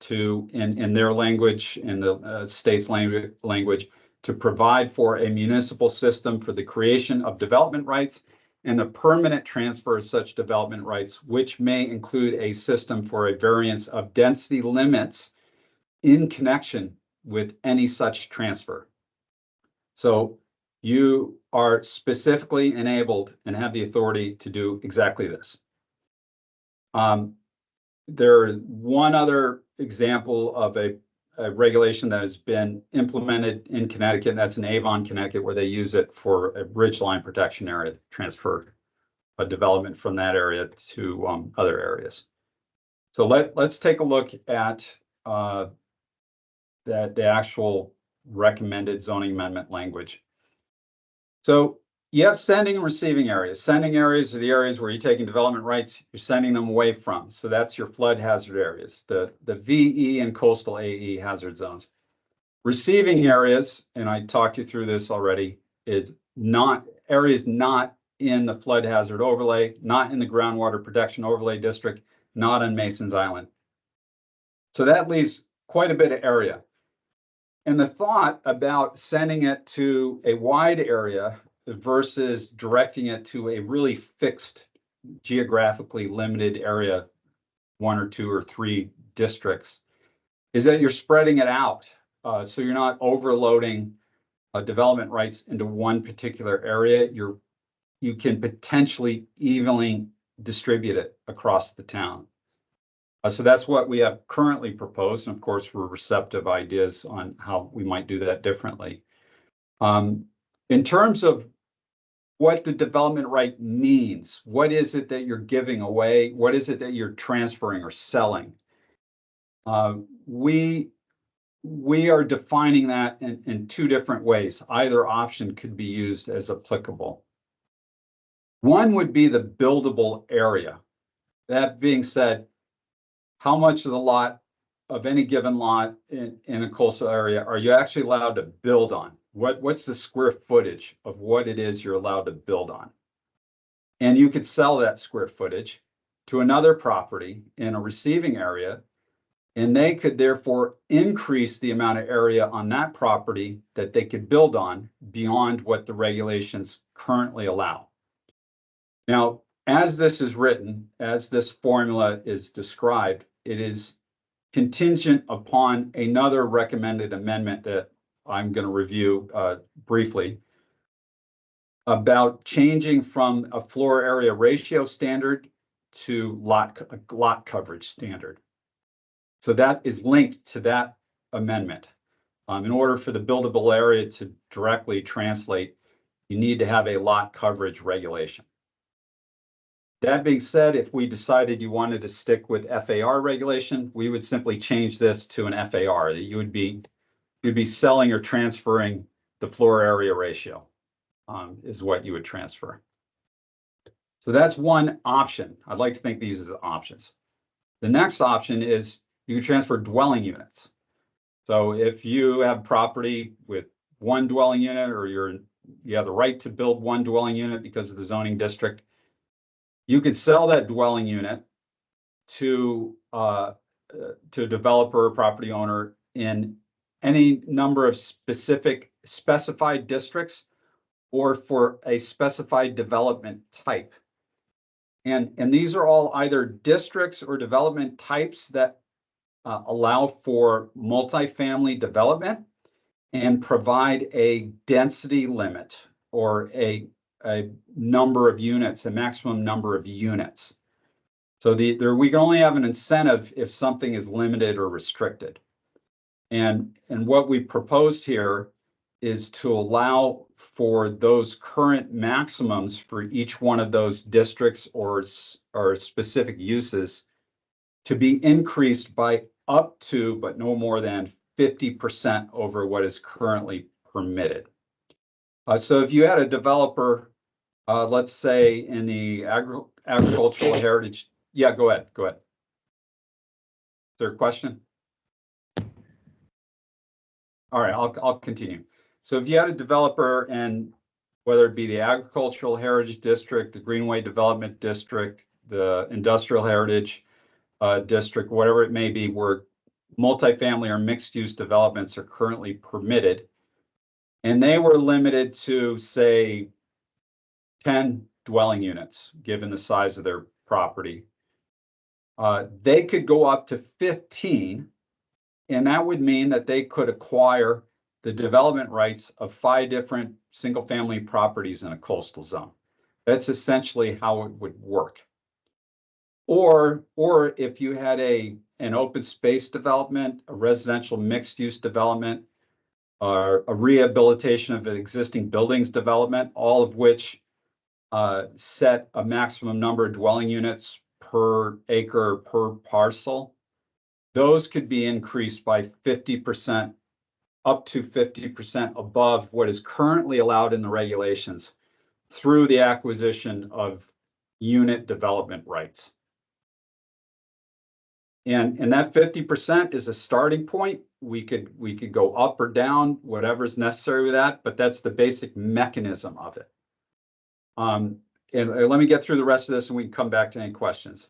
to in their language, in the state's language, to provide for a municipal system for the creation of development rights and the permanent transfer of such development rights, which may include a system for a variance of density limits in connection with any such transfer. So you are specifically enabled and have the authority to do exactly this. There is one other example of a regulation that has been implemented in Connecticut, and that's in Avon, Connecticut, where they use it for a ridgeline protection area, transfer a development from that area to other areas. So let's take a look at the actual recommended zoning amendment language. So you have sending and receiving areas. Sending areas are the areas where you're taking development rights, you're sending them away from. So that's your flood hazard areas, the VE and coastal AE hazard zones. Receiving areas, and I talked you through this already, is not areas not in the flood hazard overlay, not in the groundwater protection overlay district, not on Mason's Island. So that leaves quite a bit of area. And the thought about sending it to a wide area versus directing it to a really fixed, geographically limited area, 1 or 2 or 3 districts, is that you're spreading it out. So you're not overloading development rights into one particular area. You can potentially evenly distribute it across the town. So that's what we have currently proposed. And of course, we're receptive ideas on how we might do that differently. In terms of what the development right means, what is it that you're giving away? What is it that you're transferring or selling? We are defining that in two different ways. Either option could be used as applicable. One would be the buildable area. That being said, how much of the lot of any given lot in a coastal area are you actually allowed to build on? What's the square footage of what it is you're allowed to build on? And you could sell that square footage to another property in a receiving area, and they could therefore increase the amount of area on that property that they could build on beyond what the regulations currently allow. Now, as this is written, as this formula is described, it is contingent upon another recommended amendment that I'm going to review briefly about changing from a floor area ratio standard to lot coverage standard. So that is linked to that amendment. In order for the buildable area to directly translate, you need to have a lot coverage regulation. That being said, if we decided you wanted to stick with FAR regulation, we would simply change this to an FAR, that you'd be selling or transferring the floor area ratio, is what you would transfer. So that's one option. I'd like to think these as options. The next option is you can transfer dwelling units. So if you have property with one dwelling unit, or you have the right to build one dwelling unit because of the zoning district, you could sell that dwelling unit to a developer or property owner in any number of specified districts or for a specified development type. And these are all either districts or development types that allow for multifamily development and provide a density limit or a number of units, a maximum number of units. So we can only have an incentive if something is limited or restricted. And what we proposed here is to allow for those current maximums for each one of those districts or specific uses to be increased by up to, but no more than 50% over what is currently permitted. So if you had a developer, let's say in the agricultural heritage, yeah, go ahead. Is there a question? All right, I'll continue. So if you had a developer, and whether it be the agricultural heritage district, the Greenway Development District, the industrial heritage district, whatever it may be, where multifamily or mixed-use developments are currently permitted, and they were limited to, say, 10 dwelling units, given the size of their property, they could go up to 15, and that would mean that they could acquire the development rights of 5 different single-family properties in a coastal zone. That's essentially how it would work. Or if you had an open space development, a residential mixed-use development, or a rehabilitation of an existing buildings development, all of which set a maximum number of dwelling units per acre, per parcel, those could be increased by 50%, up to 50% above what is currently allowed in the regulations through the acquisition of unit development rights. And that 50% is a starting point. We could go up or down, whatever's necessary with that, but that's the basic mechanism of it. And let me get through the rest of this and we can come back to any questions.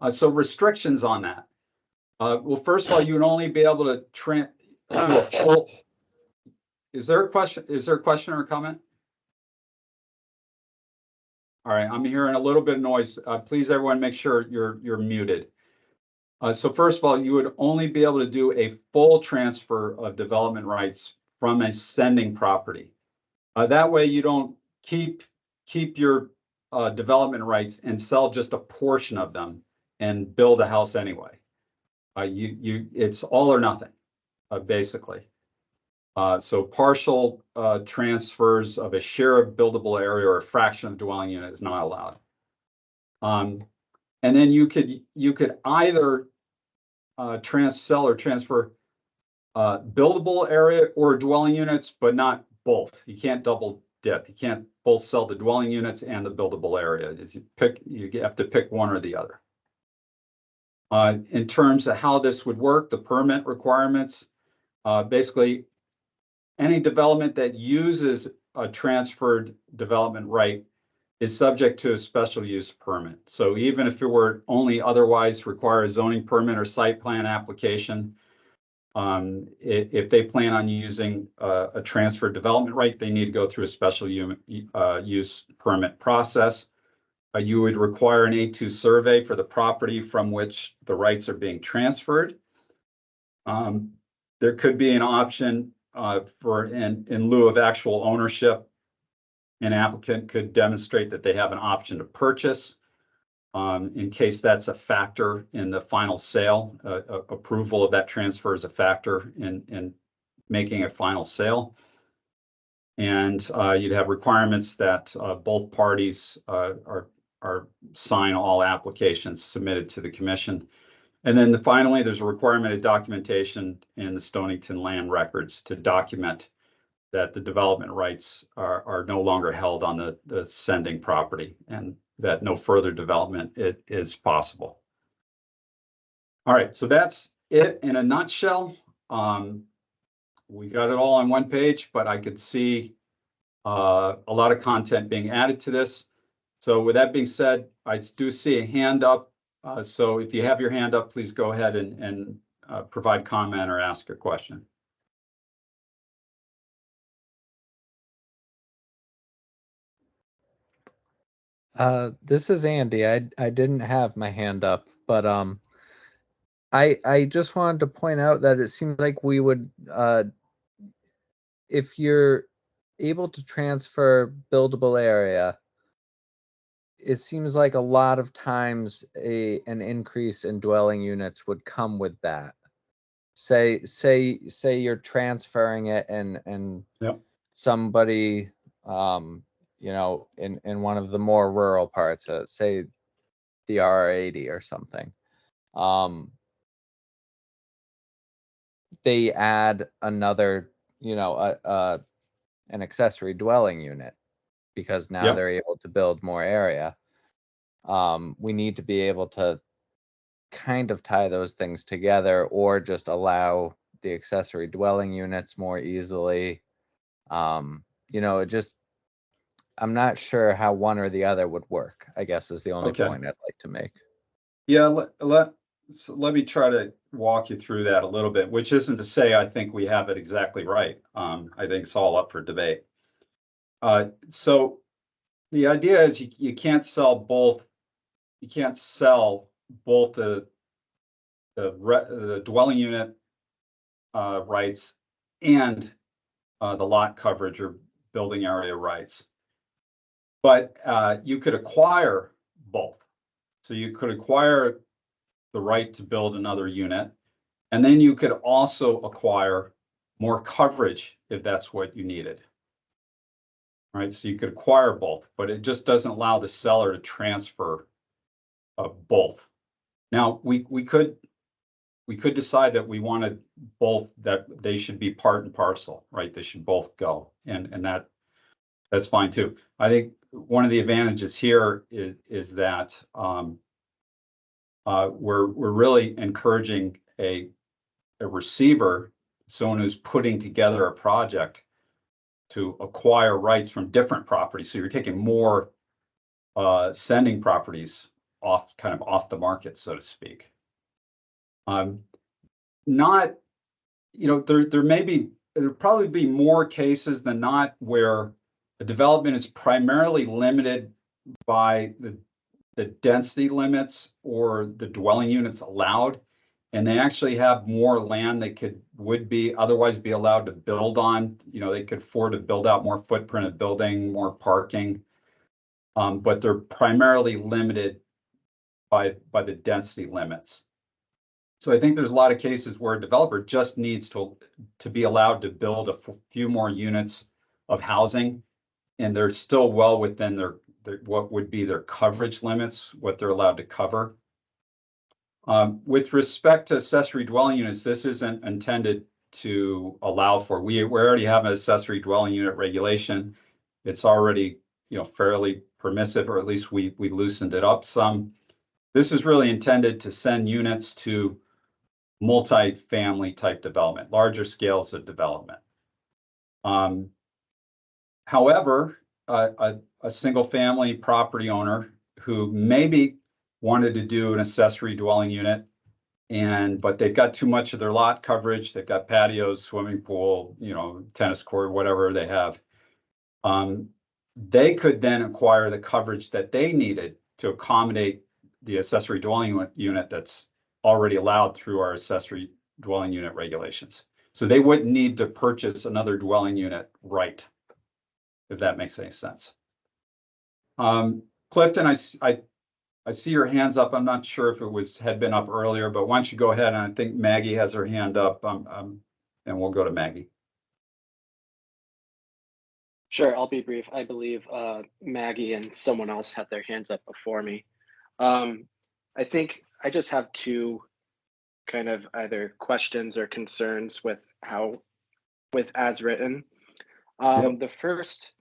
So restrictions on that. Well, first of all, you would only be able to do a full. Is there a question? Is there a question or a comment? All right, I'm hearing a little bit of noise. Please, everyone, make sure you're muted. So first of all, you would only be able to do a full transfer of development rights from a sending property. That way you don't keep your development rights and sell just a portion of them and build a house anyway. It's all or nothing, basically. So partial transfers of a share of buildable area or a fraction of dwelling unit is not allowed. And then you could either sell or transfer buildable area or dwelling units, but not both. You can't double dip. You can't both sell the dwelling units and the buildable area. You have to pick one or the other. In terms of how this would work, the permit requirements, basically any development that uses a transferred development right is subject to a special use permit. So even if it were only otherwise require a zoning permit or site plan application, if they plan on using a transfer development right, they need to go through a special use permit process. You would require an A2 survey for the property from which the rights are being transferred. There could be an option for in lieu of actual ownership. An applicant could demonstrate that they have an option to purchase. In case that's a factor in the final sale, approval of that transfer is a factor in making a final sale. And you'd have requirements that both parties sign all applications submitted to the commission. And then finally, there's a requirement of documentation in the Stonington land records to document that the development rights are no longer held on the sending property and that no further development is possible. All right, so that's it in a nutshell. We got it all on one page, but I could see a lot of content being added to this. So with that being said, I do see a hand up. So if you have your hand up, please go ahead and provide comment or ask a question. This is Andy. I didn't have my hand up, but I just wanted to point out that it seems like we would if you're able to transfer buildable area, it seems like a lot of times an increase in dwelling units would come with that. Say you're transferring it and Yep. somebody you know, in one of the more rural parts, say the R80 or something, they add another, you know, an accessory dwelling unit because now Yep. they're able to build more area. We need to be able to kind of tie those things together or just allow the accessory dwelling units more easily. You know, I'm not sure how one or the other would work, I guess is the only Okay. point I'd like to make. Yeah, so let me try to walk you through that a little bit, which isn't to say I think we have it exactly right. I think it's all up for debate. So the idea is you can't sell both. You can't sell both the dwelling unit rights and the lot coverage or building area rights. But you could acquire both. So you could acquire the right to build another unit, and then you could also acquire more coverage if that's what you needed. Right, so you could acquire both, but it just doesn't allow the seller to transfer both. Now we could decide that we wanted both, that they should be part and parcel, right? They should both go, and that's fine too. I think one of the advantages here is that we're really encouraging a receiver, someone who's putting together a project, to acquire rights from different properties. So you're taking more sending properties kind of off the market, so to speak. Not, you know, there'll probably be more cases than not where the development is primarily limited by the density limits or the dwelling units allowed. and they actually have more land they would be otherwise be allowed to build on. You know, they could afford to build out more footprint of building, more parking. But they're primarily limited by the density limits. So I think there's a lot of cases where a developer just needs to be allowed to build a few more units of housing, and they're still well within their what would be their coverage limits, what they're allowed to cover. With respect to accessory dwelling units, this isn't intended to allow for, we already have an accessory dwelling unit regulation. It's already, you know, fairly permissive, or at least we loosened it up some. This is really intended to send units to multi-family type development, larger scales of development. However, a single family property owner who maybe wanted to do an accessory dwelling unit, but they've got too much of their lot coverage, they've got patios, swimming pool, you know, tennis court, whatever they have, they could then acquire the coverage that they needed to accommodate the accessory dwelling unit that's already allowed through our accessory dwelling unit regulations. So they wouldn't need to purchase another dwelling unit, right? If that makes any sense. Clifton, I see your hands up. I'm not sure if it had been up earlier, but why don't you go ahead? And I think Maggie has her hand up, and we'll go to Maggie. Sure, I'll be brief. I believe Maggie and someone else had their hands up before me. I think I just have two kind of either questions or concerns with as written. Yep. The first,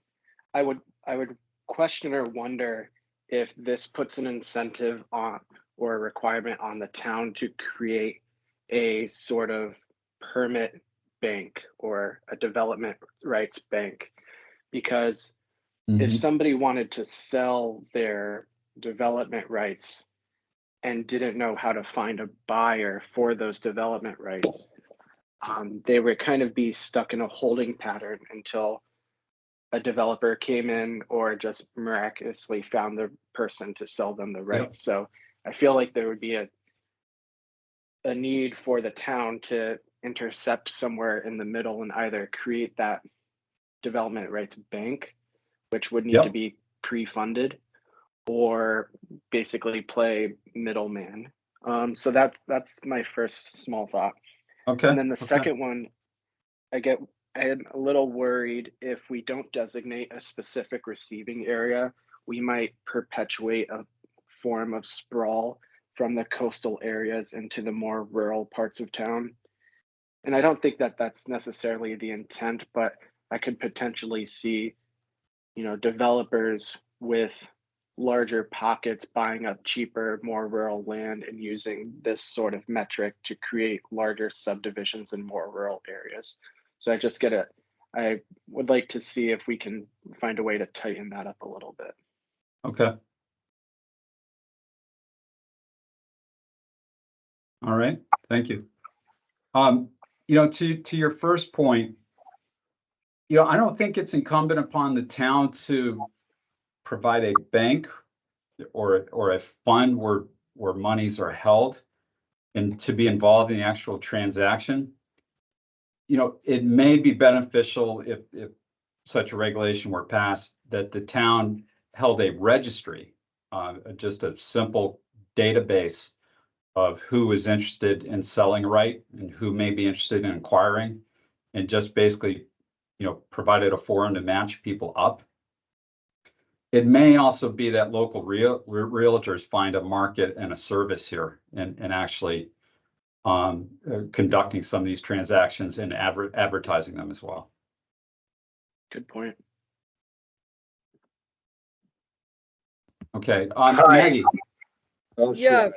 I would question or wonder if this puts an incentive on or a requirement on the town to create a sort of permit bank or a development rights bank. Because if somebody wanted to sell their development rights and didn't know how to find a buyer for those development rights, they would kind of be stuck in a holding pattern until a developer came in or just miraculously found the person to sell them the rights. So I feel like there would be a need for the town to intercept somewhere in the middle and either create that development rights bank, which would need to be pre-funded, or basically play middleman. So that's my first small thought. Okay. And then the second one, I am a little worried if we don't designate a specific receiving area, we might perpetuate a form of sprawl from the coastal areas into the more rural parts of town. And I don't think that that's necessarily the intent, but I could potentially see, you know, developers with larger pockets buying up cheaper, more rural land and using this sort of metric to create larger subdivisions in more rural areas. So I would like to see if we can find a way to tighten that up a little bit. Okay. All right. Thank you. You know, to your first point, you know, I don't think it's incumbent upon the town to provide a bank or a fund where monies are held and to be involved in the actual transaction. You know, it may be beneficial if such a regulation were passed that the town held a registry, just a simple database of who is interested in selling a right and who may be interested in acquiring, and just basically, you know, provided a forum to match people up. It may also be that local realtors find a market and a service here and actually conducting some of these transactions and advertising them as well. Good point. Okay, Hi. Maggie. Oh, Yeah. sure.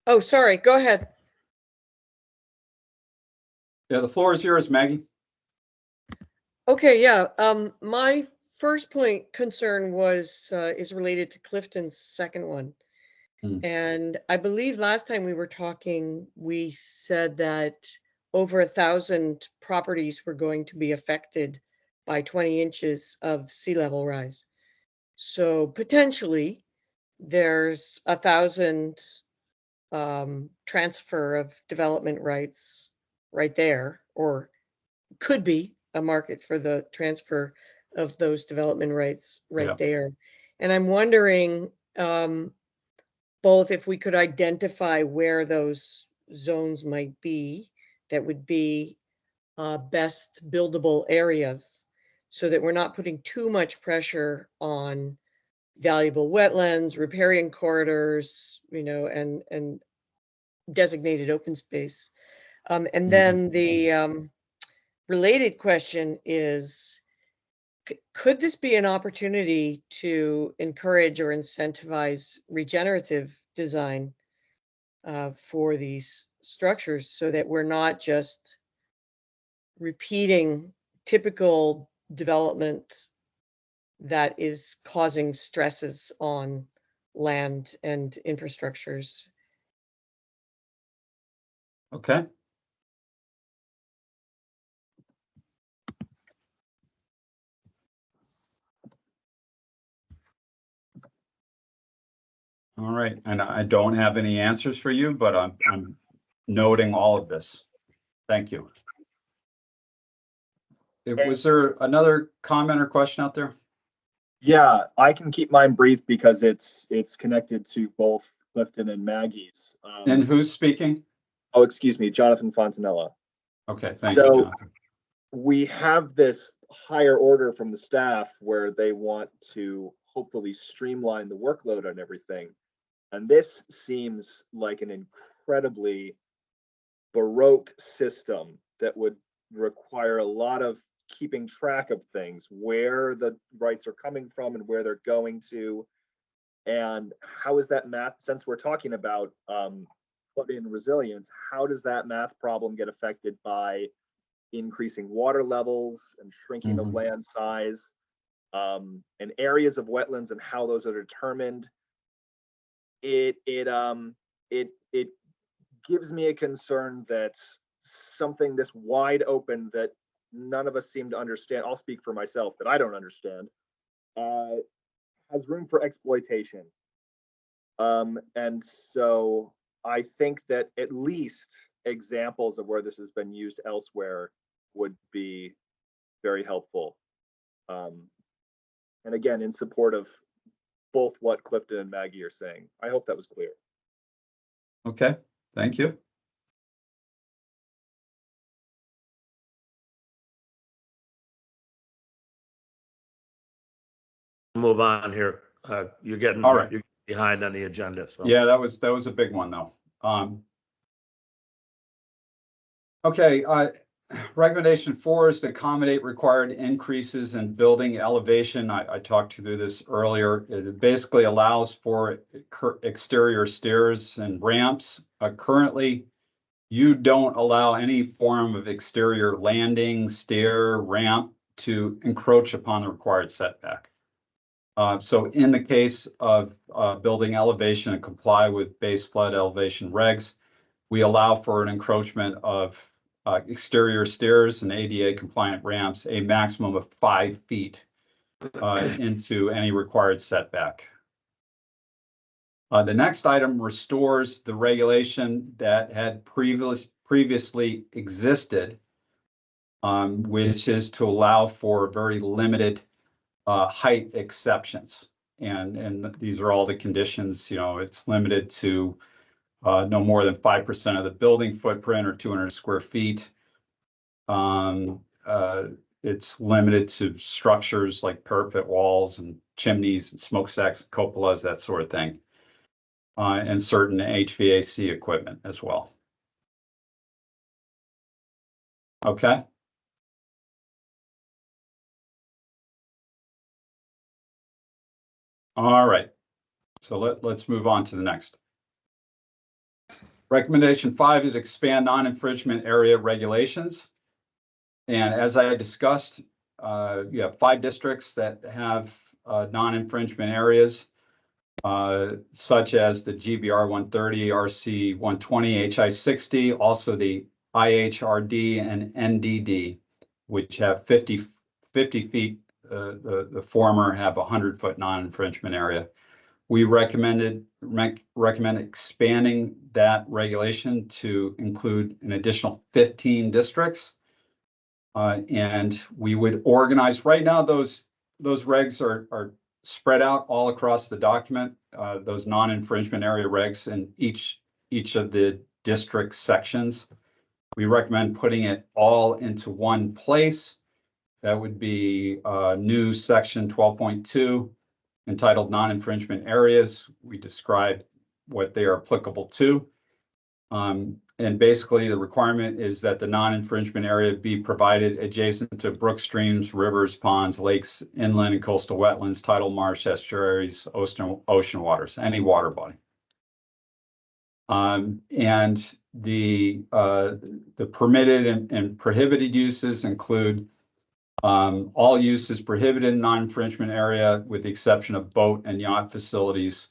Oh, sorry, go ahead. Yeah, the floor is yours, Maggie. Okay, yeah. My first point concern is related to Clifton's second one. And I believe last time we were talking, we said that over 1,000 properties were going to be affected by 20 inches of sea level rise. So potentially there's 1,000 transfer of development rights right there, or could be a market for the transfer of those development rights right Yeah. there. And I'm wondering, both if we could identify where those zones might be, that would be best buildable areas, so that we're not putting too much pressure on valuable wetlands, riparian corridors, and designated open space. And then the related question is, could this be an opportunity to encourage or incentivize regenerative design for these structures, so that we're not just repeating typical development that is causing stresses on land and infrastructures? Okay. All right, and I don't have any answers for you, but I'm noting all of this. Thank you. Was there another comment or question out there? Yeah, I can keep mine brief because it's connected to both Clifton and Maggie's. And who's speaking? Oh, excuse me, Jonathan Fontanella. Okay, thank you, So Jonathan. we have this higher order from the staff where they want to hopefully streamline the workload on everything. And this seems like an incredibly Baroque system that would require a lot of keeping track of things, where the rights are coming from and where they're going to. And how is that math, since we're talking about flooding resilience, how does that math problem get affected by increasing water levels and shrinking of land size, and areas of wetlands and how those are determined? It gives me a concern that something this wide open that none of us seem to understand, I'll speak for myself, that I don't understand, has room for exploitation. And so I think that at least examples of where this has been used elsewhere would be very helpful. And again, in support of both what Clifton and Maggie are saying. I hope that was clear. Okay, thank you. Move on here. You're getting All right. you're behind on the agenda. So Yeah, that was a big one though. Okay, recommendation 4 is to accommodate required increases in building elevation. I talked through this earlier. It basically allows for exterior stairs and ramps. Currently, you don't allow any form of exterior landing, stair, ramp to encroach upon the required setback. So in the case of building elevation and comply with base flood elevation regs, we allow for an encroachment of exterior stairs and ADA compliant ramps, a maximum of 5 feet into any required setback. The next item restores the regulation that had previously existed, which is to allow for very limited height exceptions. And these are all the conditions. It's limited to no more than 5% of the building footprint or 200 square feet. It's limited to structures like parapet walls and chimneys and smokestacks, cupolas, that sort of thing, and certain HVAC equipment as well. Okay. All right. So let's move on to the next. Recommendation 5 is expand non-infringement area regulations. And as I discussed, you have 5 districts that have non-infringement areas, such as the GBR 130, RC 120, HI 60, also the IHRD and NDD, which have 50 feet. The former have 100-foot non-infringement area. We recommend expanding that regulation to include an additional 15 districts. And we would organize, right now, those regs are spread out all across the document, those non-infringement area regs in each of the district sections. We recommend putting it all into one place. That would be new section 12.2 entitled non-infringement areas. We describe what they are applicable to. And basically the requirement is that the non-infringement area be provided adjacent to brook, streams, rivers, ponds, lakes, inland and coastal wetlands, tidal marsh, estuaries, ocean waters, any water body. And the permitted and prohibited uses include all uses prohibited in non-infringement area with the exception of boat and yacht facilities.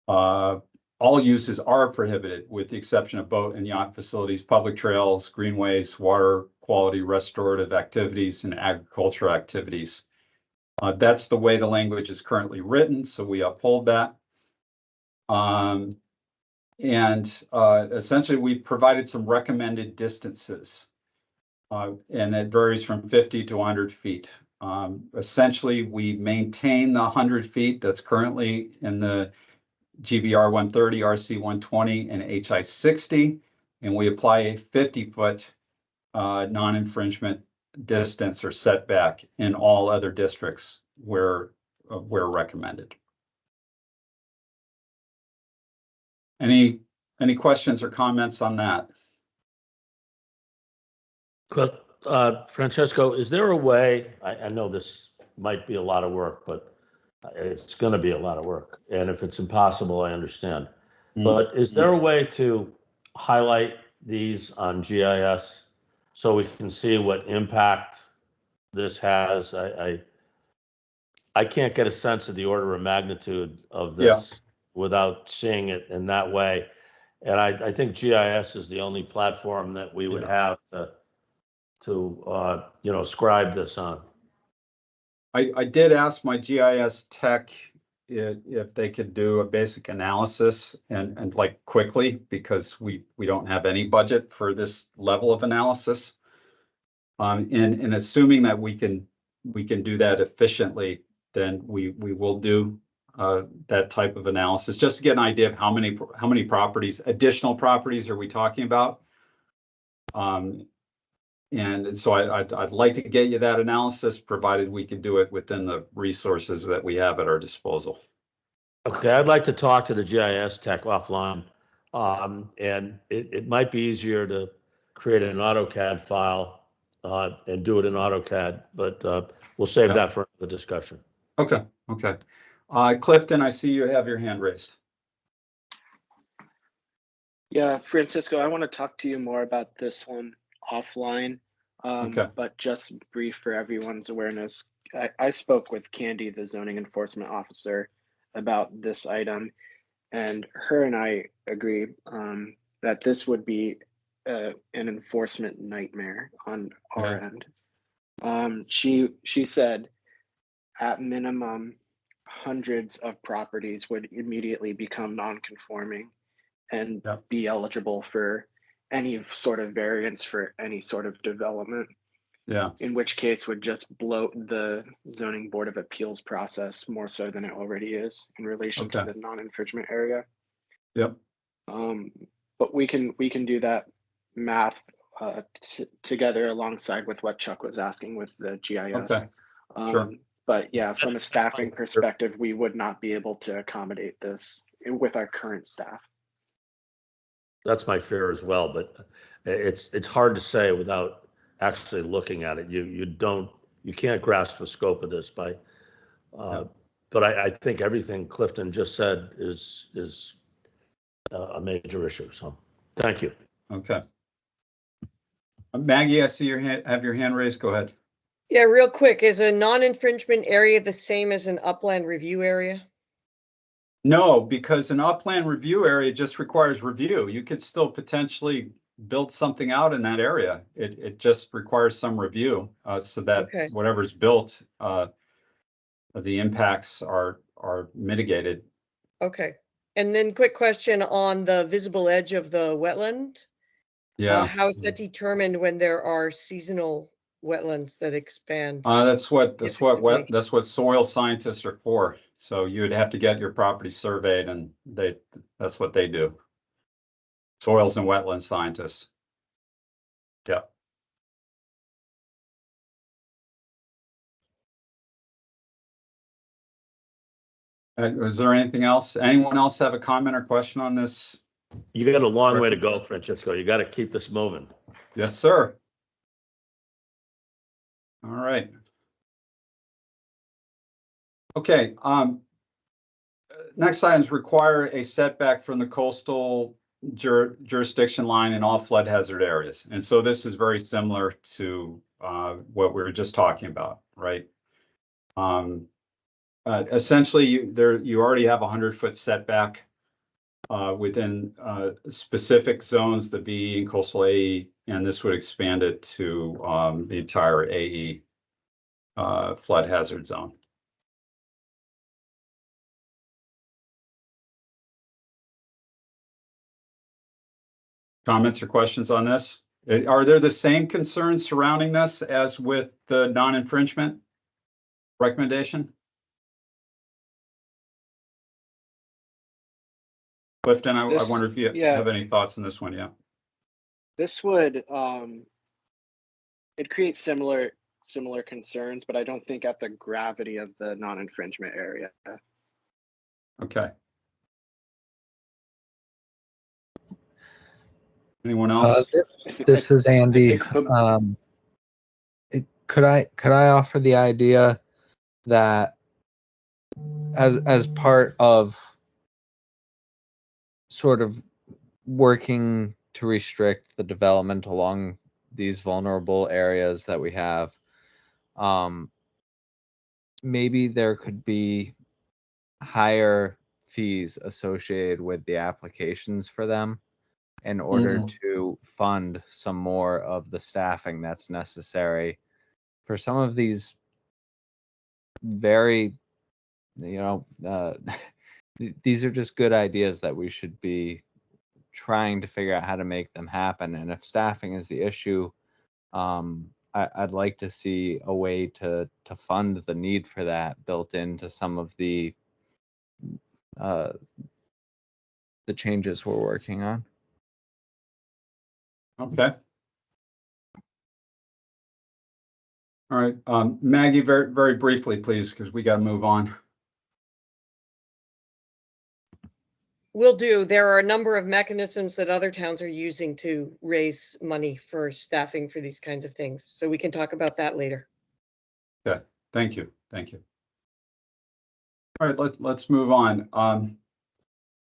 All uses are prohibited with the exception of boat and yacht facilities, public trails, greenways, water quality restorative activities, and agricultural activities. That's the way the language is currently written, so we uphold that. Essentially, we provided some recommended distances, and it varies from 50 to 100 feet. Essentially, we maintain the 100 feet that's currently in the GBR 130, RC 120, and HI 60, and we apply a 50-foot non-infringement distance or setback in all other districts where recommended. Any questions or comments on that? Francesco, is there a way, I know this might be a lot of work, but it's going to be a lot of work. And if it's impossible, I understand. But is there a way to highlight these on GIS so we can see what impact this has? I can't get a sense of the order of magnitude of this without seeing it in that way. And I think GIS is the only platform that we would have to scribe this on. I did ask my GIS tech if they could do a basic analysis and like quickly, because we don't have any budget for this level of analysis. And assuming that we can do that efficiently, then we will do that type of analysis just to get an idea of how many properties, additional properties are we talking about. And so I'd like to get you that analysis, provided we can do it within the resources that we have at our disposal. Okay, I'd like to talk to the GIS tech offline. And it might be easier to create an AutoCAD file and do it in AutoCAD, but we'll save that for the discussion. Okay. Clifton, I see you have your hand raised. Yeah, Francisco, I want to talk to you more about this one offline. But just brief for everyone's awareness, I spoke with Candy, the zoning enforcement officer, about this item, and her and I agree that this would be an enforcement nightmare on our end. She said at minimum hundreds of properties would immediately become non-conforming and be eligible for any sort of variance for any sort of development. In which case would just bloat the zoning board of appeals process more so than it already is in relation to the non-infringement area. But we can do that math together alongside with what Chuck was asking with the GIS. But yeah, from a staffing perspective, we would not be able to accommodate this with our current staff. That's my fear as well, but it's hard to say without actually looking at it. You can't grasp the scope of this by but I think everything Clifton just said is a major issue. So thank you. Okay. Maggie, I see have your hand raised. Go ahead. Yeah, real quick, is a non-infringement area the same as an upland review area? No, because an upland review area just requires review. You could still potentially build something out in that area. It just requires some review so that whatever's built, the impacts are mitigated Okay. And then quick question on the visible edge of the wetland. Yeah. How is that determined when there are seasonal wetlands that expand? That's what significantly? that's what soil scientists are for. So you would have to get your property surveyed, and that's what they do. Soils and wetland scientists. Yeah. Is there anything else? Anyone else have a comment or question on this? You got a long way to go, Francisco. You got to keep this moving. Yes, sir. All right. Okay. Next items require a setback from the coastal jurisdiction line in all flood hazard areas. And so this is very similar to what we were just talking about, right? Essentially, you already have a 100-foot setback within specific zones, the VE and coastal AE, and this would expand it to the entire AE flood hazard zone. Comments or questions on this? Are there the same concerns surrounding this as with the non-infringement recommendation? Clifton, I wonder if you have any thoughts on this one. Yeah. This would it creates similar concerns, but I don't think at the gravity of the non-infringement area. Okay. Anyone else? This is Andy. Could I offer the idea that as part of sort of working to restrict the development along these vulnerable areas that we have, maybe there could be higher fees associated with the applications for them in order to fund some more of the staffing that's necessary for some of these very, these are just good ideas that we should be trying to figure out how to make them happen. And if staffing is the issue, I'd like to see a way to fund the need for that built into some of the changes we're working on. Okay. All right, Maggie, very, very briefly, please, because we got to move on. Will do. There are a number of mechanisms that other towns are using to raise money for staffing for these kinds of things. So we can talk about that later. Okay, thank you. Thank you. All right, let's move on.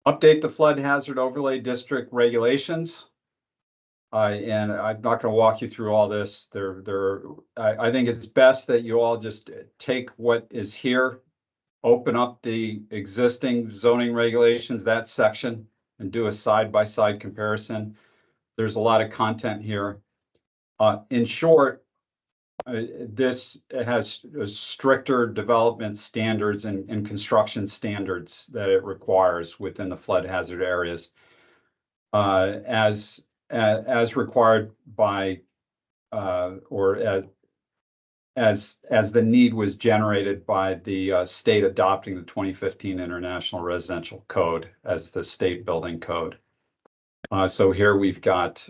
Update the flood hazard overlay district regulations. And I'm not going to walk you through all this. I think it's best that you all just take what is here, open up the existing zoning regulations, that section, and do a side-by-side comparison. There's a lot of content here. In short, this has stricter development standards and construction standards that it requires within the flood hazard areas. As required by or as the need was generated by the state adopting the 2015 International Residential Code as the state building code. So here we've got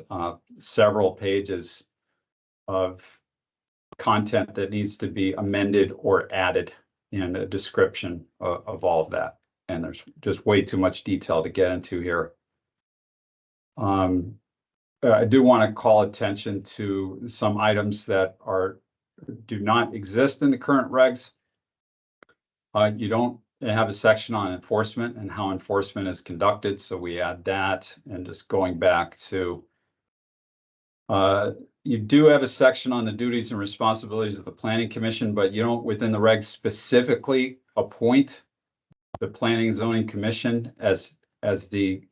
several pages of content that needs to be amended or added in a description of all of that. And there's just way too much detail to get into here. I do want to call attention to some items that do not exist in the current regs. You don't have a section on enforcement and how enforcement is conducted, so we add that. And just going back to, you do have a section on the duties and responsibilities of the Planning Commission, but you don't, within the regs, specifically appoint the Planning and Zoning Commission as the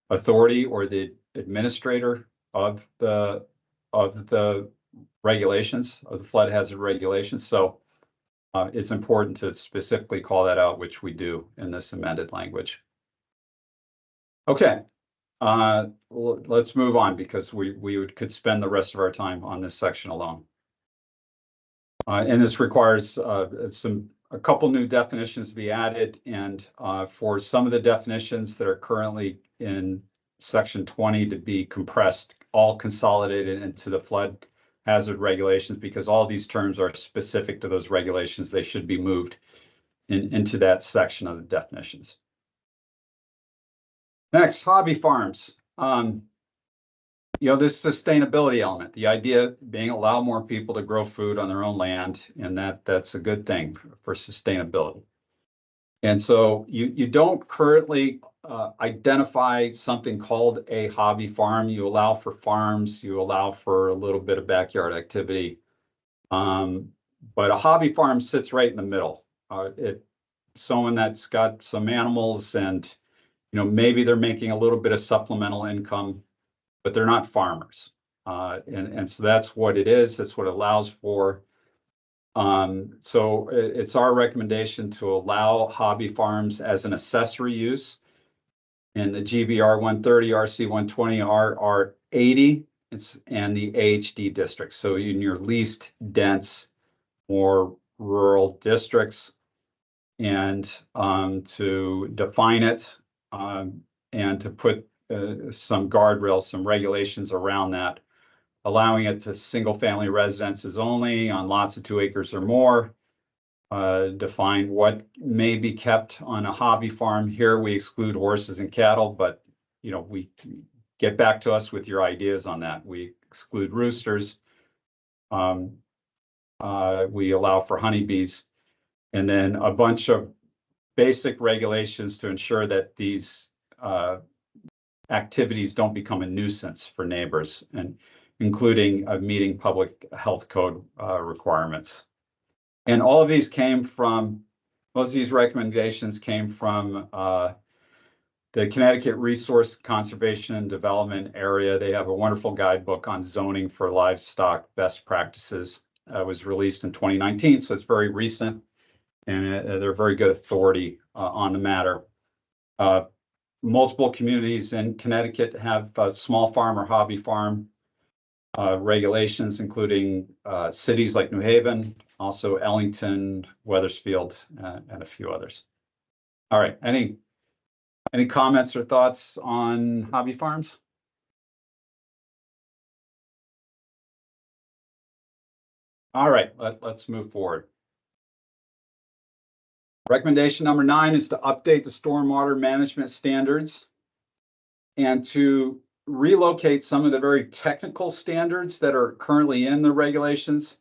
authority or the administrator of the regulations, of the flood hazard regulations. So it's important to specifically call that out, which we do in this amended language. Okay, let's move on because could spend the rest of our time on this section alone. And this requires a couple new definitions to be added, and for some of the definitions that are currently in section 20 to be compressed, all consolidated into the flood hazard regulations, because all these terms are specific to those regulations. They should be moved into that section of the definitions. Next, hobby farms. This sustainability element, the idea being allow more people to grow food on their own land, and that's a good thing for sustainability. And so you don't currently identify something called a hobby farm. You allow for farms, you allow for a little bit of backyard activity. But a hobby farm sits right in the middle. Someone that's got some animals and maybe they're making a little bit of supplemental income, but they're not farmers. And so that's what it is. That's what it allows for. So it's our recommendation to allow hobby farms as an accessory use in the GBR 130, RC 120, RR 80, and the AHD districts. So in your least dense, more rural districts, and to define it and to put some guardrails, some regulations around that, allowing it to single-family residences only on lots of 2 acres or more. Define what may be kept on a hobby farm. Here we exclude horses and cattle, but we get back to us with your ideas on that. We exclude roosters. We allow for honeybees, and then a bunch of basic regulations to ensure that these activities don't become a nuisance for neighbors, and including meeting public health code requirements. And all of these most of these recommendations came from the Connecticut Resource Conservation and Development Area. They have a wonderful guidebook on zoning for livestock best practices. It was released in 2019, so it's very recent, and they're very good authority on the matter. Multiple communities in Connecticut have small farm or hobby farm regulations, including cities like New Haven, also Ellington, Wethersfield, and a few others. All right, any comments or thoughts on hobby farms? All right, let's move forward. Recommendation number 9 is to update the stormwater management standards and to relocate some of the very technical standards that are currently in the regulations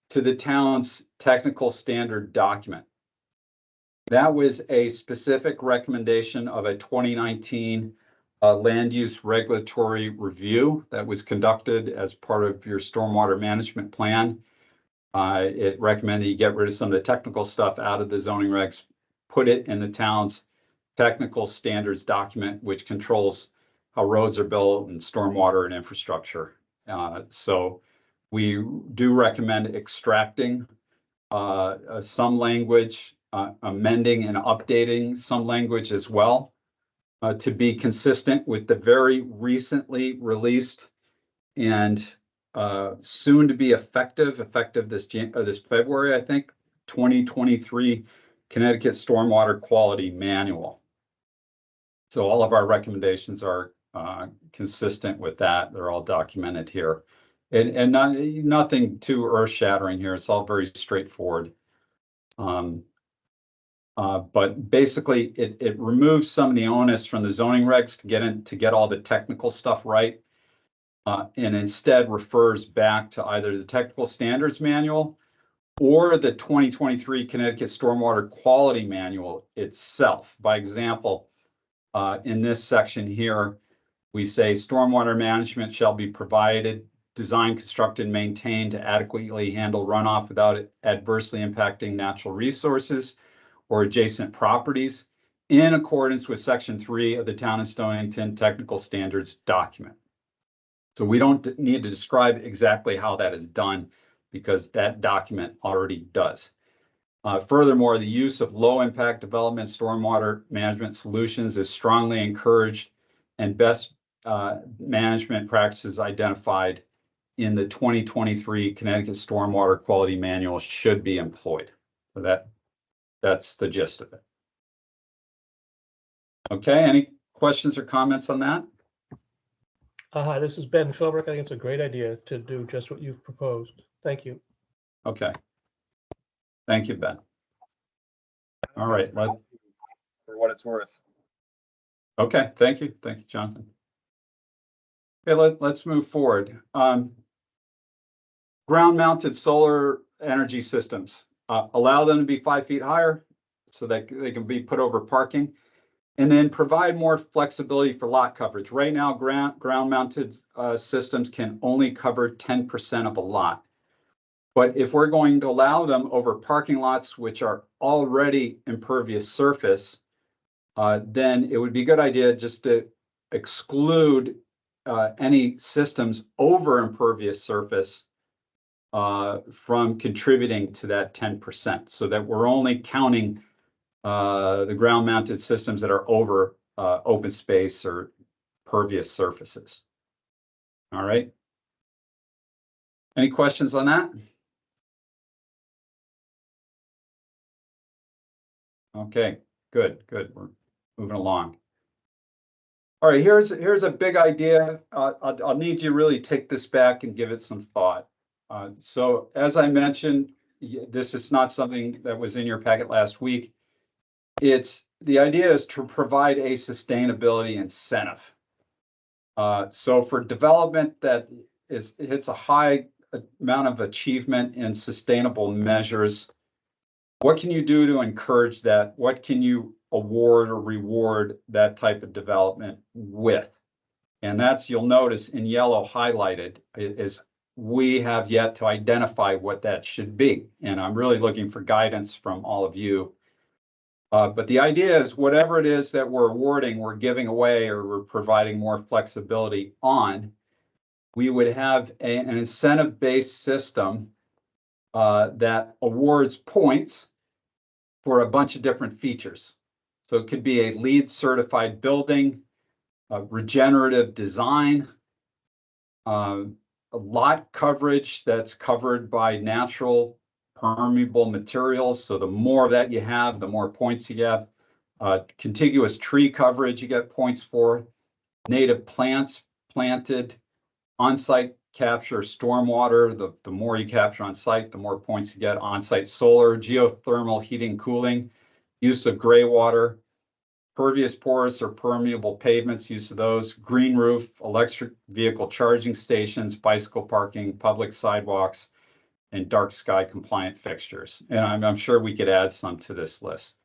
to the town's technical standard document. That was a specific recommendation of a 2019 land use regulatory review that was conducted as part of your stormwater management plan. It recommended you get rid of some of the technical stuff out of the zoning regs, put it in the town's technical standards document, which controls how roads are built and stormwater and infrastructure. So we do recommend extracting some language, amending and updating some language as well, to be consistent with the very recently released and soon to be effective this February, I think, 2023 Connecticut Stormwater Quality Manual. So all of our recommendations are consistent with that. They're all documented here, and nothing too earth-shattering here. It's all very straightforward. But basically, it removes some of the onus from the zoning regs to get all the technical stuff right. And instead refers back to either the Technical Standards Manual or the 2023 Connecticut Stormwater Quality Manual itself. By example, in this section here, we say stormwater management shall be provided, designed, constructed, and maintained to adequately handle runoff without it adversely impacting natural resources or adjacent properties in accordance with Section 3 of the Town of Stonington Technical Standards document. So we don't need to describe exactly how that is done because that document already does. Furthermore, the use of low impact development stormwater management solutions is strongly encouraged and best management practices identified in the 2023 Connecticut Stormwater Quality Manual should be employed. So that's the gist of it. Okay, any questions or comments on that? Hi, this is Ben Philbrick. I think it's a great idea to do just what you've proposed. Thank you. Okay. Thank you, Ben. All right. For what it's worth. Okay, thank you. Thank you, Jonathan. Okay, let's move forward. Ground-mounted solar energy systems. Allow them to be 5 feet higher so that they can be put over parking, and then provide more flexibility for lot coverage. Right now, ground-mounted systems can only cover 10% of a lot. But if we're going to allow them over parking lots, which are already impervious surface, then it would be a good idea just to exclude any systems over impervious surface from contributing to that 10%, so that we're only counting the ground-mounted systems that are over open space or pervious surfaces. All right. Any questions on that? Okay, good. We're moving along. All right, here's a big idea. I'll need you to really take this back and give it some thought. So as I mentioned, this is not something that was in your packet last week. The idea is to provide a sustainability incentive. So for development that hits a high amount of achievement in sustainable measures, what can you do to encourage that? What can you award or reward that type of development with? And that's, you'll notice in yellow highlighted, is we have yet to identify what that should be. And I'm really looking for guidance from all of you. But the idea is whatever it is that we're awarding, we're giving away, or we're providing more flexibility on, we would have an incentive-based system that awards points for a bunch of different features. So it could be a LEED certified building, regenerative design, a lot coverage that's covered by natural permeable materials. So the more of that you have, the more points you get. Contiguous tree coverage you get points for. Native plants planted, on-site capture stormwater. The more you capture on site, the more points you get. On-site solar, geothermal heating, cooling, use of gray water, pervious porous or permeable pavements, use of those, green roof, electric vehicle charging stations, bicycle parking, public sidewalks, and dark sky compliant fixtures. And I'm sure we could add some to this list.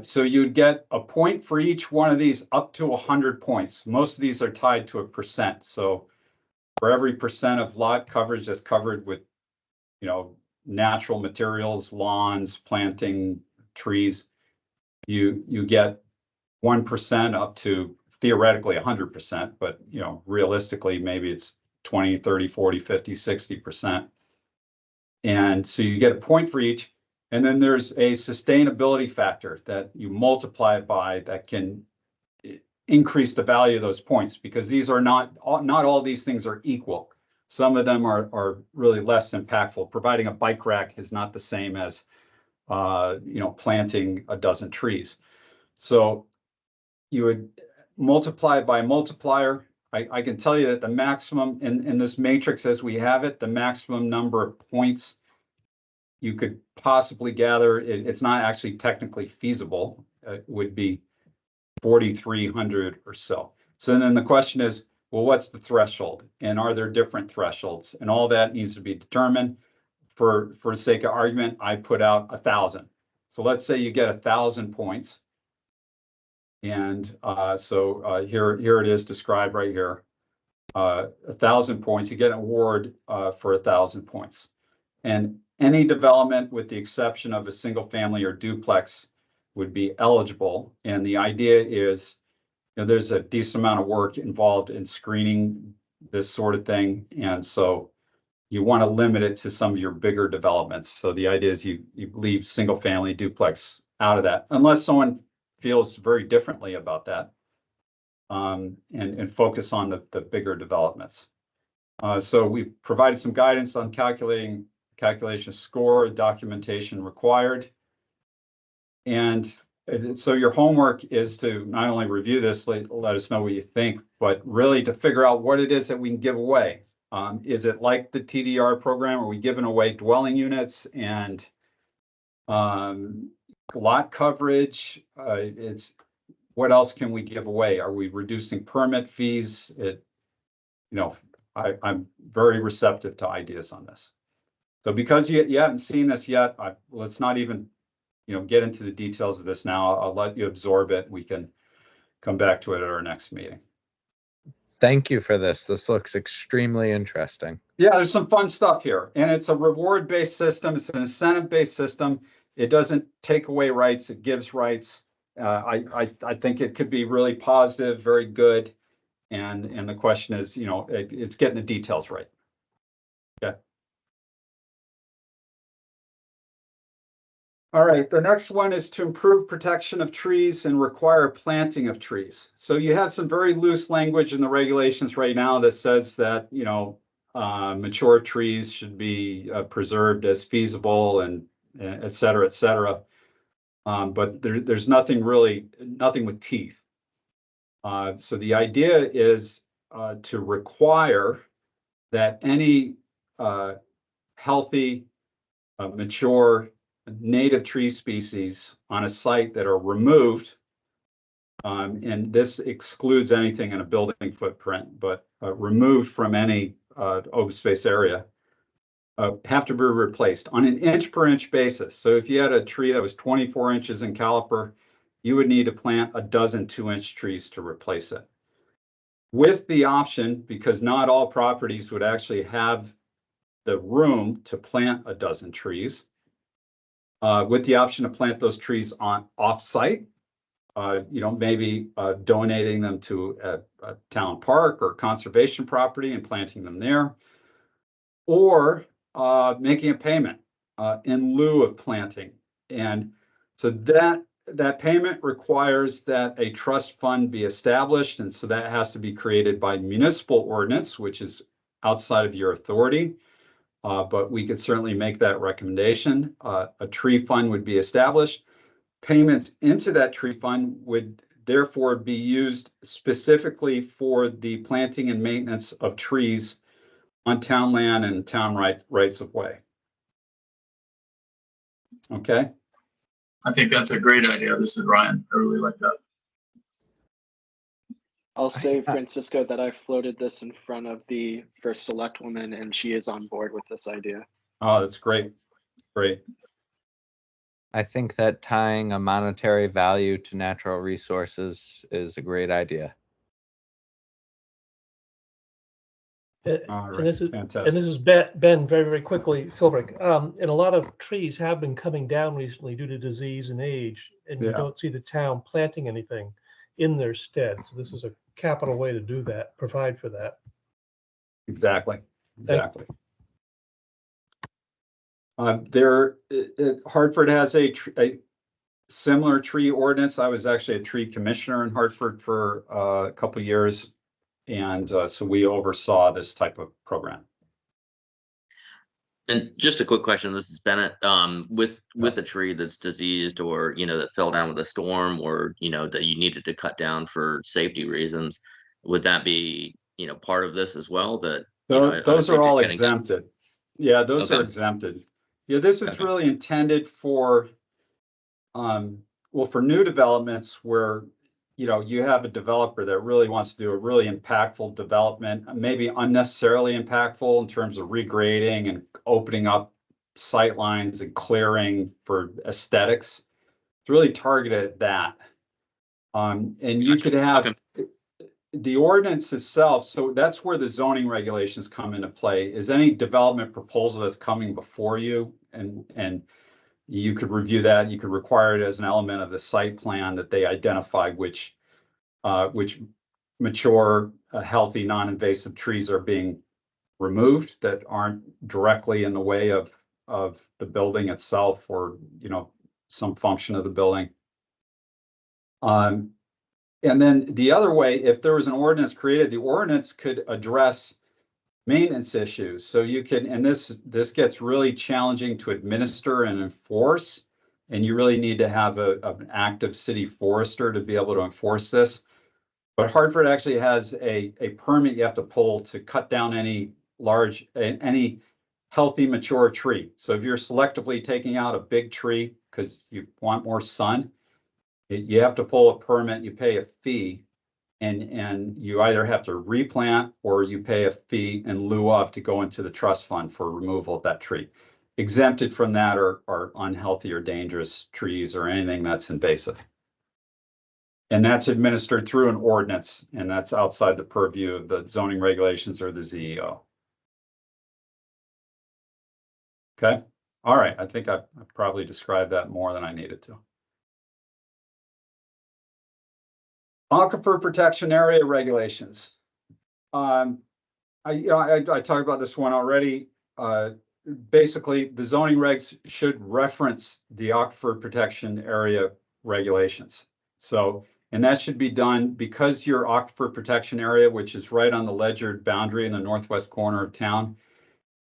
So you'd get a point for each one of these, up to 100 points. Most of these are tied to a percent. So for every percent of lot coverage that's covered with, natural materials, lawns, planting, trees, you get 1% up to theoretically 100%, but realistically, maybe it's 20, 30, 40, 50, 60%. And so you get a point for each. And then there's a sustainability factor that you multiply it by that can increase the value of those points, because these are not all these things are equal. Some of them are really less impactful. Providing a bike rack is not the same as planting a dozen trees. So you would multiply by multiplier. I can tell you that the maximum in this matrix as we have it, the maximum number of points you could possibly gather, it's not actually technically feasible. It would be 4,300 or so. So then the question is, well, what's the threshold? And are there different thresholds? And all that needs to be determined. For the sake of argument, I put out 1,000. So let's say you get 1,000 points. And here it is described right here. 1,000 points, you get an award for 1,000 points. And any development with the exception of a single family or duplex would be eligible. And the idea is, there's a decent amount of work involved in screening this sort of thing. And so you want to limit it to some of your bigger developments. So the idea is you leave single family duplex out of that, unless someone feels very differently about that. and focus on the bigger developments. So we've provided some guidance on calculation score, documentation required. And so your homework is to not only review this, let us know what you think, but really to figure out what it is that we can give away. Is it like the TDR program? Are we giving away dwelling units and lot coverage? What else can we give away? Are we reducing permit fees? I'm very receptive to ideas on this. So because you haven't seen this yet, let's not even get into the details of this now. I'll let you absorb it. We can come back to it at our next meeting. Thank you for this. This looks extremely interesting. Yeah, there's some fun stuff here, and it's a reward-based system. It's an incentive-based system. It doesn't take away rights; it gives rights. I think it could be really positive, very good, and the question is, it's getting the details right. Okay. All right, the next one is to improve protection of trees and require planting of trees. So you have some very loose language in the regulations right now that says that, mature trees should be preserved as feasible and et cetera, et cetera. But there's nothing with teeth. So the idea is to require that any healthy, mature native tree species on a site that are removed, and this excludes anything in a building footprint, but removed from any open space area, have to be replaced on an inch per inch basis. So if you had a tree that was 24 inches in caliper, you would need to plant a dozen 2-inch trees to replace it. With the option, because not all properties would actually have the room to plant a dozen trees, with the option to plant those trees on off-site, maybe donating them to a town park or conservation property and planting them there, or making a payment in lieu of planting. And so that payment requires that a trust fund be established, and so that has to be created by municipal ordinance, which is outside of your authority. But we could certainly make that recommendation. A tree fund would be established. Payments into that tree fund would therefore be used specifically for the planting and maintenance of trees on town land and town rights of way. Okay. I think that's a great idea. This is Ryan. I really like that. I'll say, Francisco, that I floated this in front of the first select woman, and she is on board with this idea. Oh, that's great. Great. I think that tying a monetary value to natural resources is a great idea. All right. And this Fantastic. is Ben, very, very quickly, Philbrick. And a lot of trees have been coming down recently due to disease and age, and you Yeah. don't see the town planting anything in their stead. So this is a capital way to do that, provide for that. Exactly. Thank- Hartford has a similar tree ordinance. I was actually a tree commissioner in Hartford for a couple of years, and so we oversaw this type of program. And just a quick question, this is Bennett. With a tree that's diseased or, that fell down with a storm or, that you needed to cut down for safety reasons, would that be, part of this as well? That those are all exempted. Yeah, those are Okay. exempted. Yeah, this is Okay. really intended for, for new developments where, you have a developer that really wants to do a really impactful development, maybe unnecessarily impactful in terms of regrading and opening up sight lines and clearing for aesthetics. It's really targeted at that. And you could have the ordinance itself. So that's where the zoning regulations come into play, is any development proposal that's coming before you, and you could review that. You could require it as an element of the site plan that they identify which mature, healthy, non-invasive trees are being removed that aren't directly in the way of the building itself or some function of the building. And then the other way, if there was an ordinance created, the ordinance could address maintenance issues. So you can, and this gets really challenging to administer and enforce, and you really need to have an active city forester to be able to enforce this. But Hartford actually has a permit you have to pull to cut down any healthy mature tree. So if you're selectively taking out a big tree because you want more sun, you have to pull a permit, you pay a fee, and you either have to replant or you pay a fee in lieu of to go into the trust fund for removal of that tree. Exempted from that are unhealthy or dangerous trees or anything that's invasive. And that's administered through an ordinance, and that's outside the purview of the zoning regulations or the ZEO. Okay, all right, I think I've probably described that more than I needed to. Aquifer protection area regulations. I talked about this one already. Basically, the zoning regs should reference the aquifer protection area regulations. So, and that should be done because your aquifer protection area, which is right on the ledgered boundary in the northwest corner of town,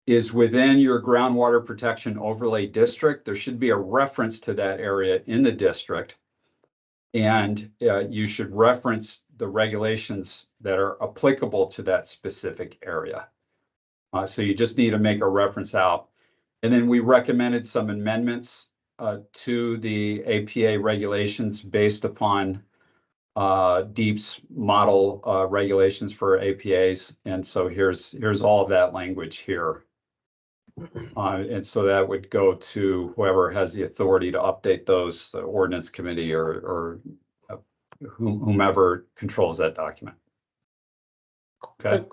is within your groundwater protection overlay district. There should be a reference to that area in the district. And you should reference the regulations that are applicable to that specific area. So you just need to make a reference out. And then we recommended some amendments to the APA regulations based upon DEEP's model regulations for APAs. And so here's all of that language here. And so that would go to whoever has the authority to update those, the ordinance committee or whomever controls that document. Okay.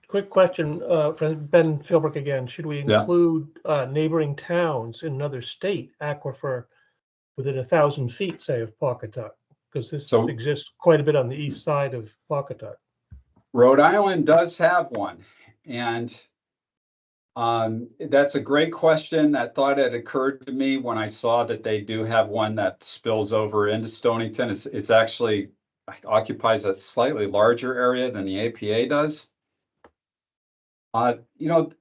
Quick question for Ben Philbrook again. Should we include neighboring towns in another state aquifer within 1,000 feet, say, of Pawcatuck? Because this exists quite a bit on the east side of Pawcatuck. Rhode Island does have one, and that's a great question. That thought had occurred to me when I saw that they do have one that spills over into Stonington. It's actually occupies a slightly larger area than the APA does. You know,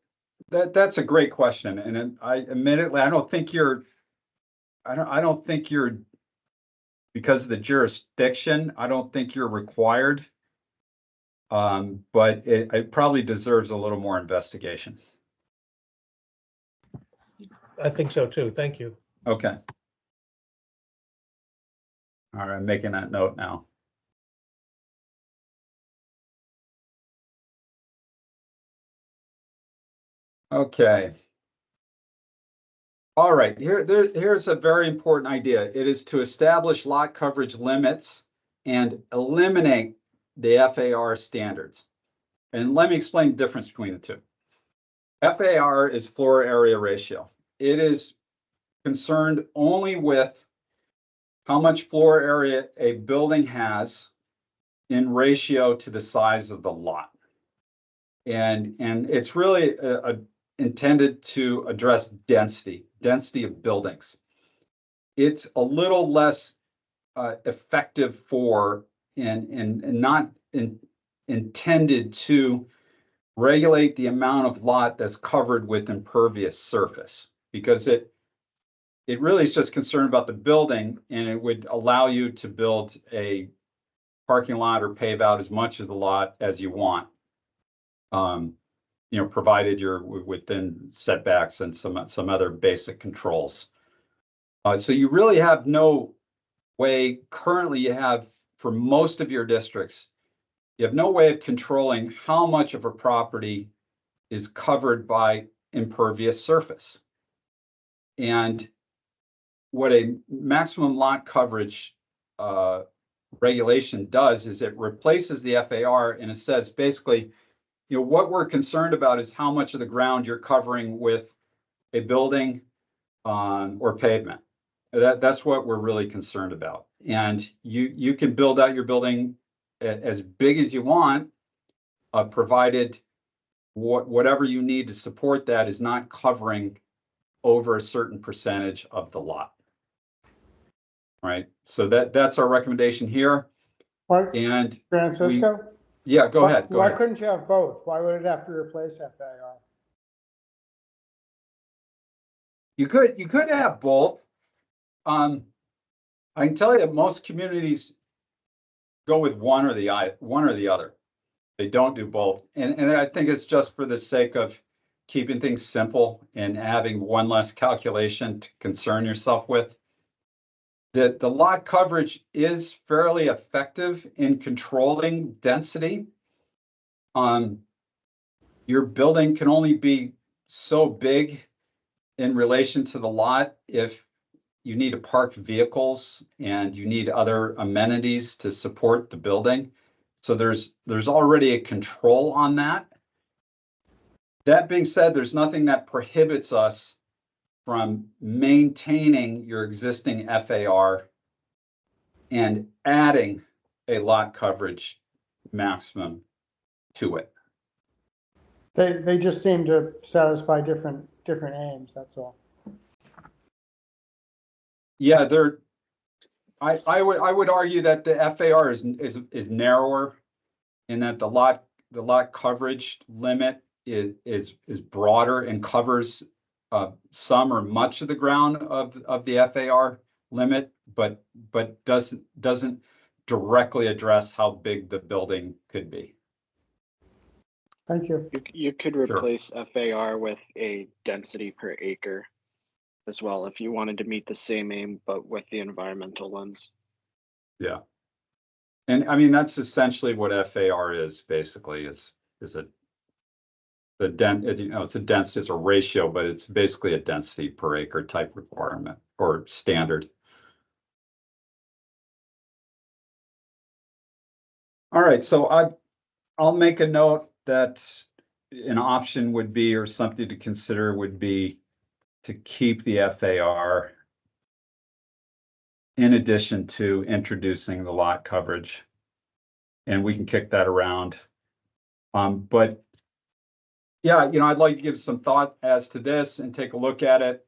that's a great question, and I admittedly I don't think you're because of the jurisdiction. I don't think you're required, but it probably deserves a little more investigation. I think so too. Thank you. Okay. All right, I'm making that note now. Okay. All right, here's a very important idea. It is to establish lot coverage limits and eliminate the FAR standards. And let me explain the difference between the two. FAR is floor area ratio. It is concerned only with how much floor area a building has in ratio to the size of the lot. And it's really intended to address density of buildings. It's a little less effective for and not intended to regulate the amount of lot that's covered with impervious surface, because it really is just concerned about the building, and it would allow you to build a parking lot or pave out as much of the lot as you want. You know, provided you're within setbacks and some other basic controls. So you really have no way, currently you have, for most of your districts, you have no way of controlling how much of a property is covered by impervious surface. And what a maximum lot coverage regulation does is it replaces the FAR, and it says basically, you know, what we're concerned about is how much of the ground you're covering with a building or pavement. That's what we're really concerned about. And you can build out your building as big as you want, provided whatever you need to support that is not covering over a certain percentage of the lot. Right. So that's our recommendation here. Why, And Francisco? yeah, go ahead, go Why ahead. couldn't you have both? Why would it have to replace FAR? You could have both. I can tell you that most communities go with one or the other. They don't do both. And I think it's just for the sake of keeping things simple and having one less calculation to concern yourself with. The lot coverage is fairly effective in controlling density. Your building can only be so big in relation to the lot if you need to park vehicles and you need other amenities to support the building. So there's already a control on that. That being said, there's nothing that prohibits us from maintaining your existing FAR and adding a lot coverage maximum to it. They just seem to satisfy different aims, that's all. Yeah, I would argue that the FAR is narrower in that the lot coverage limit is broader and covers some or much of the ground of the FAR limit, but doesn't directly address how big the building could be. Thank you. You could replace FAR with a density per acre as well if you wanted to meet the same aim, but with the environmental lens. Yeah. And I mean, that's essentially what FAR is basically. It's a it's a ratio, but it's basically a density per acre type requirement or standard. All right, so I'll make a note that an option would be, or something to consider would be, to keep the FAR in addition to introducing the lot coverage. And we can kick that around. But yeah, I'd like to give some thought as to this and take a look at it.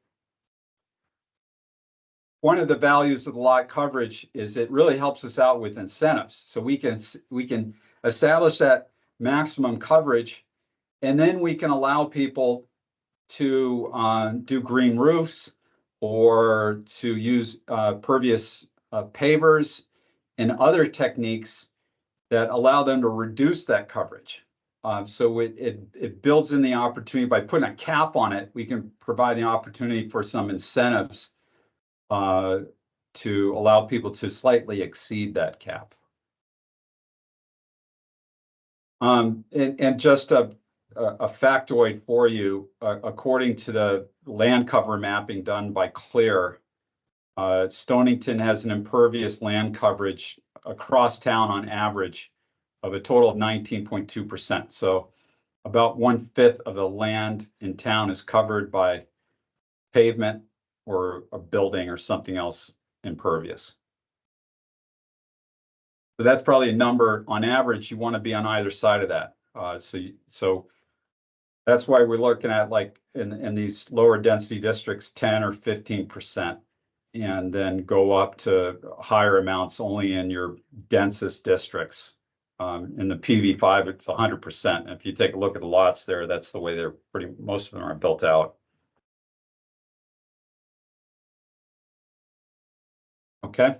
One of the values of the lot coverage is it really helps us out with incentives. So we can establish that maximum coverage, and then we can allow people to do green roofs or to use pervious pavers and other techniques that allow them to reduce that coverage. So it builds in the opportunity. By putting a cap on it, we can provide the opportunity for some incentives to allow people to slightly exceed that cap. And just a factoid for you, according to the land cover mapping done by Clear, Stonington has an impervious land coverage across town on average of a total of 19.2%. So about 1/5 of the land in town is covered by pavement or a building or something else impervious. So that's probably a number on average you want to be on either side of that. So that's why we're looking at, like, in these lower density districts, 10 or 15%, and then go up to higher amounts only in your densest districts. In the PV5, it's 100%. If you take a look at the lots there, that's the way most of them are built out. Okay.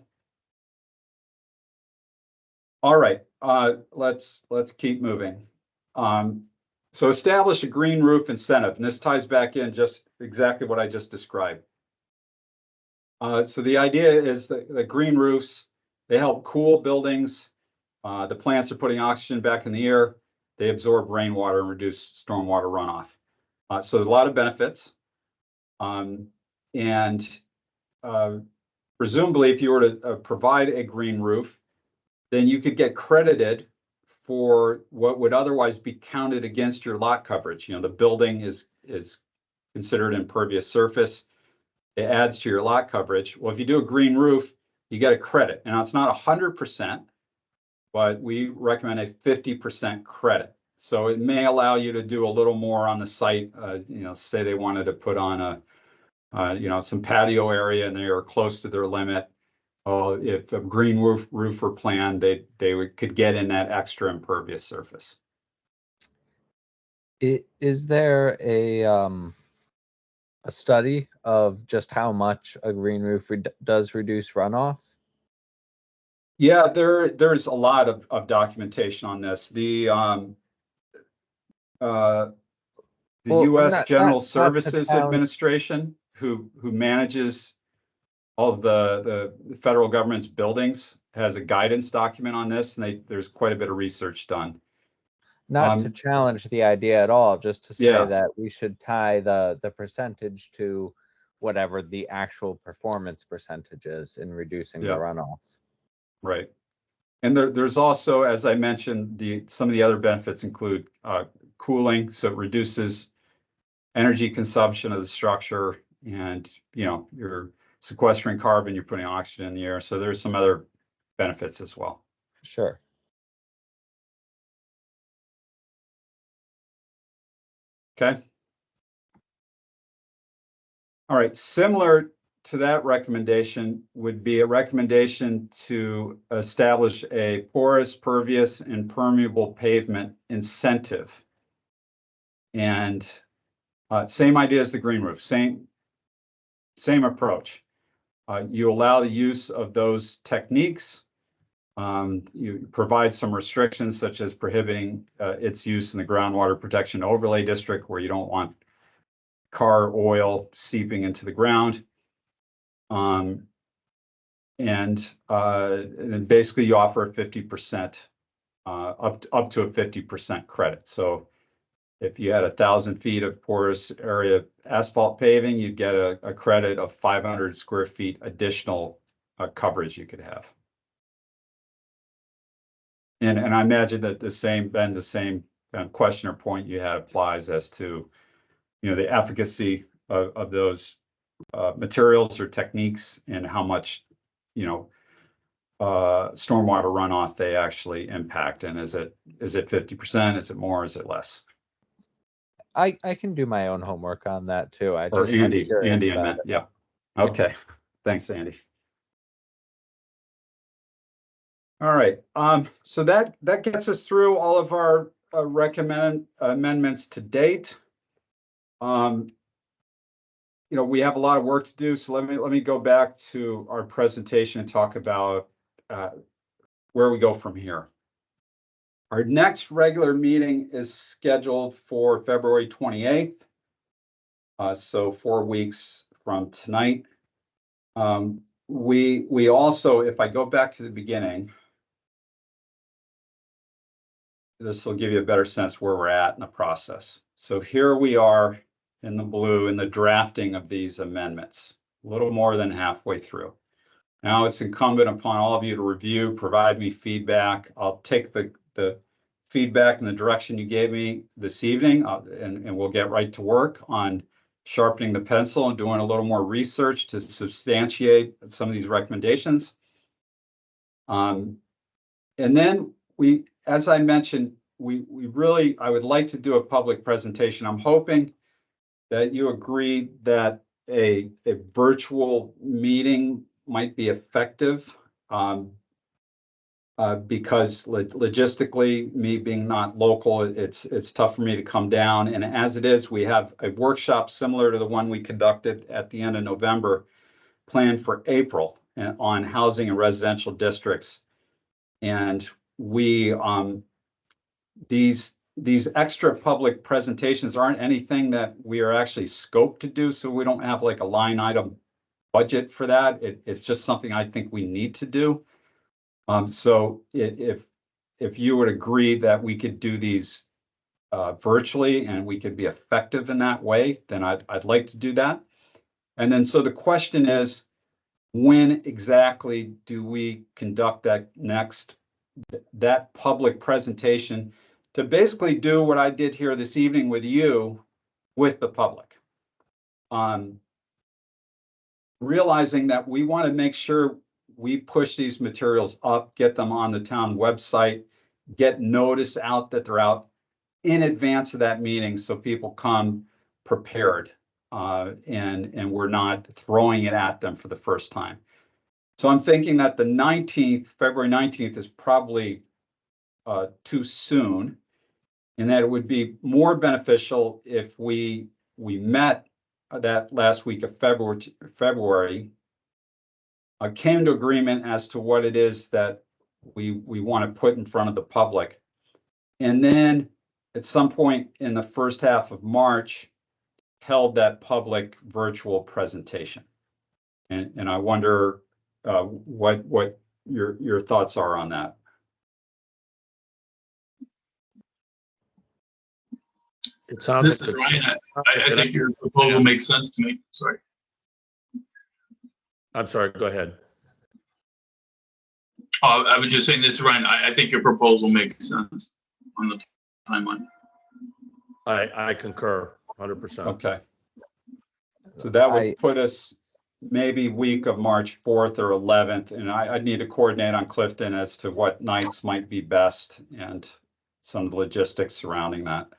All right, let's keep moving. So establish a green roof incentive, and this ties back in just exactly what I just described. So the idea is that the green roofs, they help cool buildings. The plants are putting oxygen back in the air. They absorb rainwater and reduce stormwater runoff. So there's a lot of benefits. And presumably, if you were to provide a green roof, then you could get credited for what would otherwise be counted against your lot coverage. The building is considered impervious surface. It adds to your lot coverage. Well, if you do a green roof, you get a credit. Now, it's not 100%, but we recommend a 50% credit. So it may allow you to do a little more on the site. Say they wanted to put on some patio area and they are close to their limit. if a green roof were planned, could get in that extra impervious surface. Is there a study of just how much a green roof does reduce runoff? Yeah, there's a lot of documentation on this. The Well, U.S. not General to Services challenge. Administration, who manages all of the federal government's buildings, has a guidance document on this, and there's quite a bit of research done. Not to challenge the idea at all, just to say Yeah. that we should tie the percentage to whatever the actual performance percentage is in reducing the Yeah. runoff. Right. And there's also, as I mentioned, some of the other benefits include cooling, so it reduces energy consumption of the structure, and you're sequestering carbon, you're putting oxygen in the air. So there's some other benefits as well. Sure. Okay. All right. Similar to that recommendation would be a recommendation to establish a porous, pervious, and permeable pavement incentive. And same idea as the green roof, same approach. You allow the use of those techniques. You provide some restrictions, such as prohibiting its use in the groundwater protection overlay district, where you don't want car oil seeping into the ground. And basically you offer a 50%, up to a 50% credit. So if you had 1,000 feet of porous area asphalt paving, you'd get a credit of 500 square feet additional coverage you could have. And I imagine that the same question or point you had applies as to, the efficacy of those materials or techniques, and how much, stormwater runoff they actually impact. And is it 50%? Is it more? Is it less? I can do my own homework on that too. I'm Andy, curious I about meant, it. yeah. Okay, thanks, Andy. All right, so that gets us through all of our recommended amendments to date. We have a lot of work to do, so let me go back to our presentation and talk about where we go from here. Our next regular meeting is scheduled for February 28th, so 4 weeks from tonight. We also, if I go back to the beginning, this will give you a better sense where we're at in the process. So here we are in the blue in the drafting of these amendments, a little more than halfway through. Now it's incumbent upon all of you to review, provide me feedback. I'll take the feedback and the direction you gave me this evening, and we'll get right to work on sharpening the pencil and doing a little more research to substantiate some of these recommendations. And then as I mentioned, I would like to do a public presentation. I'm hoping that you agree that a virtual meeting might be effective, because logistically, me being not local, it's tough for me to come down. And as it is, we have a workshop similar to the one we conducted at the end of November, planned for April, on housing and residential districts. And these extra public presentations aren't anything that we are actually scoped to do, so we don't have like a line item budget for that. It's just something I think we need to do. So if you would agree that we could do these virtually and we could be effective in that way, then I'd like to do that. And then so the question is, when exactly do we conduct that public presentation, to basically do what I did here this evening with you, with the public? Realizing that we want to make sure we push these materials up, get them on the town website, get notice out that they're out in advance of that meeting, so people come prepared, and we're not throwing it at them for the first time. So I'm thinking that the 19th, February 19th is probably too soon, and that it would be more beneficial if we met that last week of February, came to agreement as to what it is that we want to put in front of the public. And then at some point in the first half of March, held that public virtual presentation. And I wonder what your thoughts are on that. It sounds This like is a- Ryan. I think your proposal makes sense to me. Sorry. I'm sorry, go ahead. Oh, I was just saying, this is Ryan. I think your proposal makes sense on the timeline. I concur 100%. Okay. So that would I- put us maybe week of March 4th or 11th, and I'd need to coordinate on Clifton as to what nights might be best and some of the logistics surrounding that.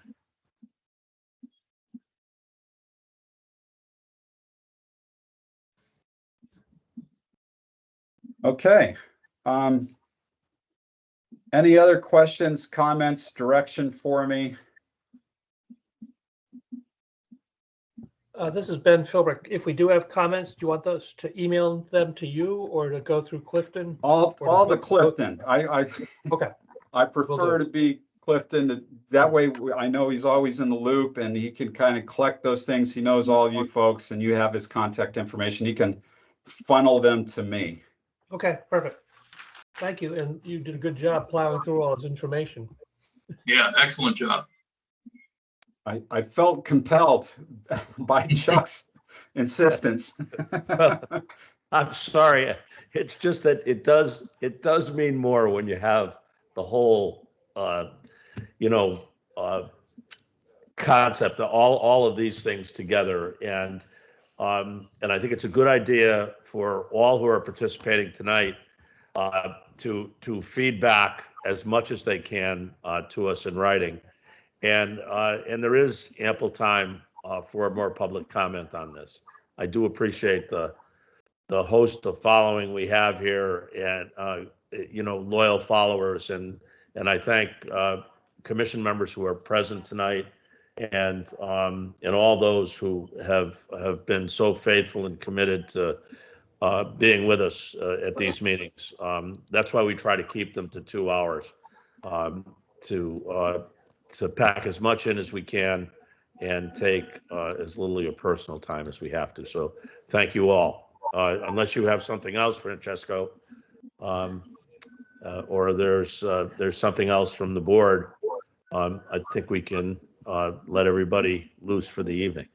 Okay. Any other questions, comments, direction for me? This is Ben Philbrick. If we do have comments, do you want us to email them to you or to go through Clifton? All the both? Clifton. Okay. I prefer to be Clifton. That way I know he's always in the loop and he can kind of collect those things. He knows all of you folks and you have his contact information. He can funnel them to me. Okay, perfect. Thank you. And you did a good job plowing through all this information. Yeah, excellent job. I felt compelled by Chuck's insistence. I'm sorry. It's just that it does mean more when you have the whole, concept, all of these things together. And I think it's a good idea for all who are participating tonight to feedback as much as they can to us in writing. And there is ample time for more public comment on this. I do appreciate the host of following we have here and, loyal followers. And I thank commission members who are present tonight and all those who have been so faithful and committed to being with us at these meetings. That's why we try to keep them to 2 hours to pack as much in as we can and take as little of your personal time as we have to. So thank you all. Unless you have something else, Francesco, or there's something else from the board, I think we can let everybody loose for the evening.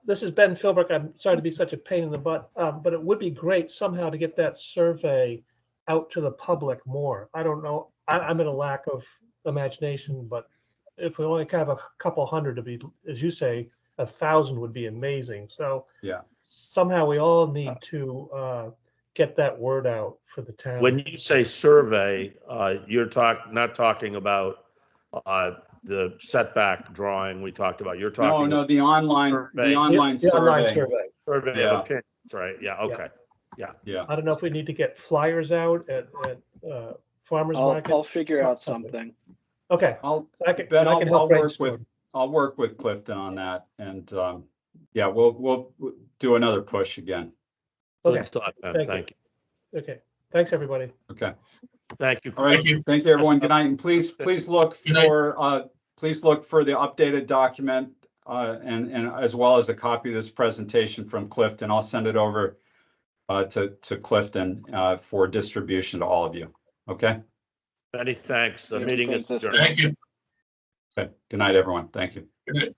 This is Ben Philbrick. I'm sorry to be such a pain in the butt, but it would be great somehow to get that survey out to the public more. I don't know. I'm at a lack of imagination, but if we only have a couple hundred to be, as you say, 1,000 would be amazing. So Yeah. Somehow we all need to get that word out for the town. When you say survey, you're not talking about the setback drawing we talked about. You're talking No, the online survey. The survey. online survey. survey Yeah. of opinions, right? Yeah. Okay. Yeah. I don't know if we need to get flyers out at farmers markets. I'll figure out something. Okay. I can help I'll brainstorm. work with Clifton on that, and yeah, we'll do another push again. Okay. Good thought, Ben. Thank Thank you. Okay. Thanks, everybody. Okay. Thank you. All right. Thank you. Thank you, everyone. Good night, and please look Good night. for the updated document and as well as a copy of this presentation from Clifton. I'll send it over to Clifton for distribution to all of you. Okay. Many thanks. The Yeah, meeting is Francisco. adjourned. Thank you. Okay. Good night, everyone. Thank you. Good night.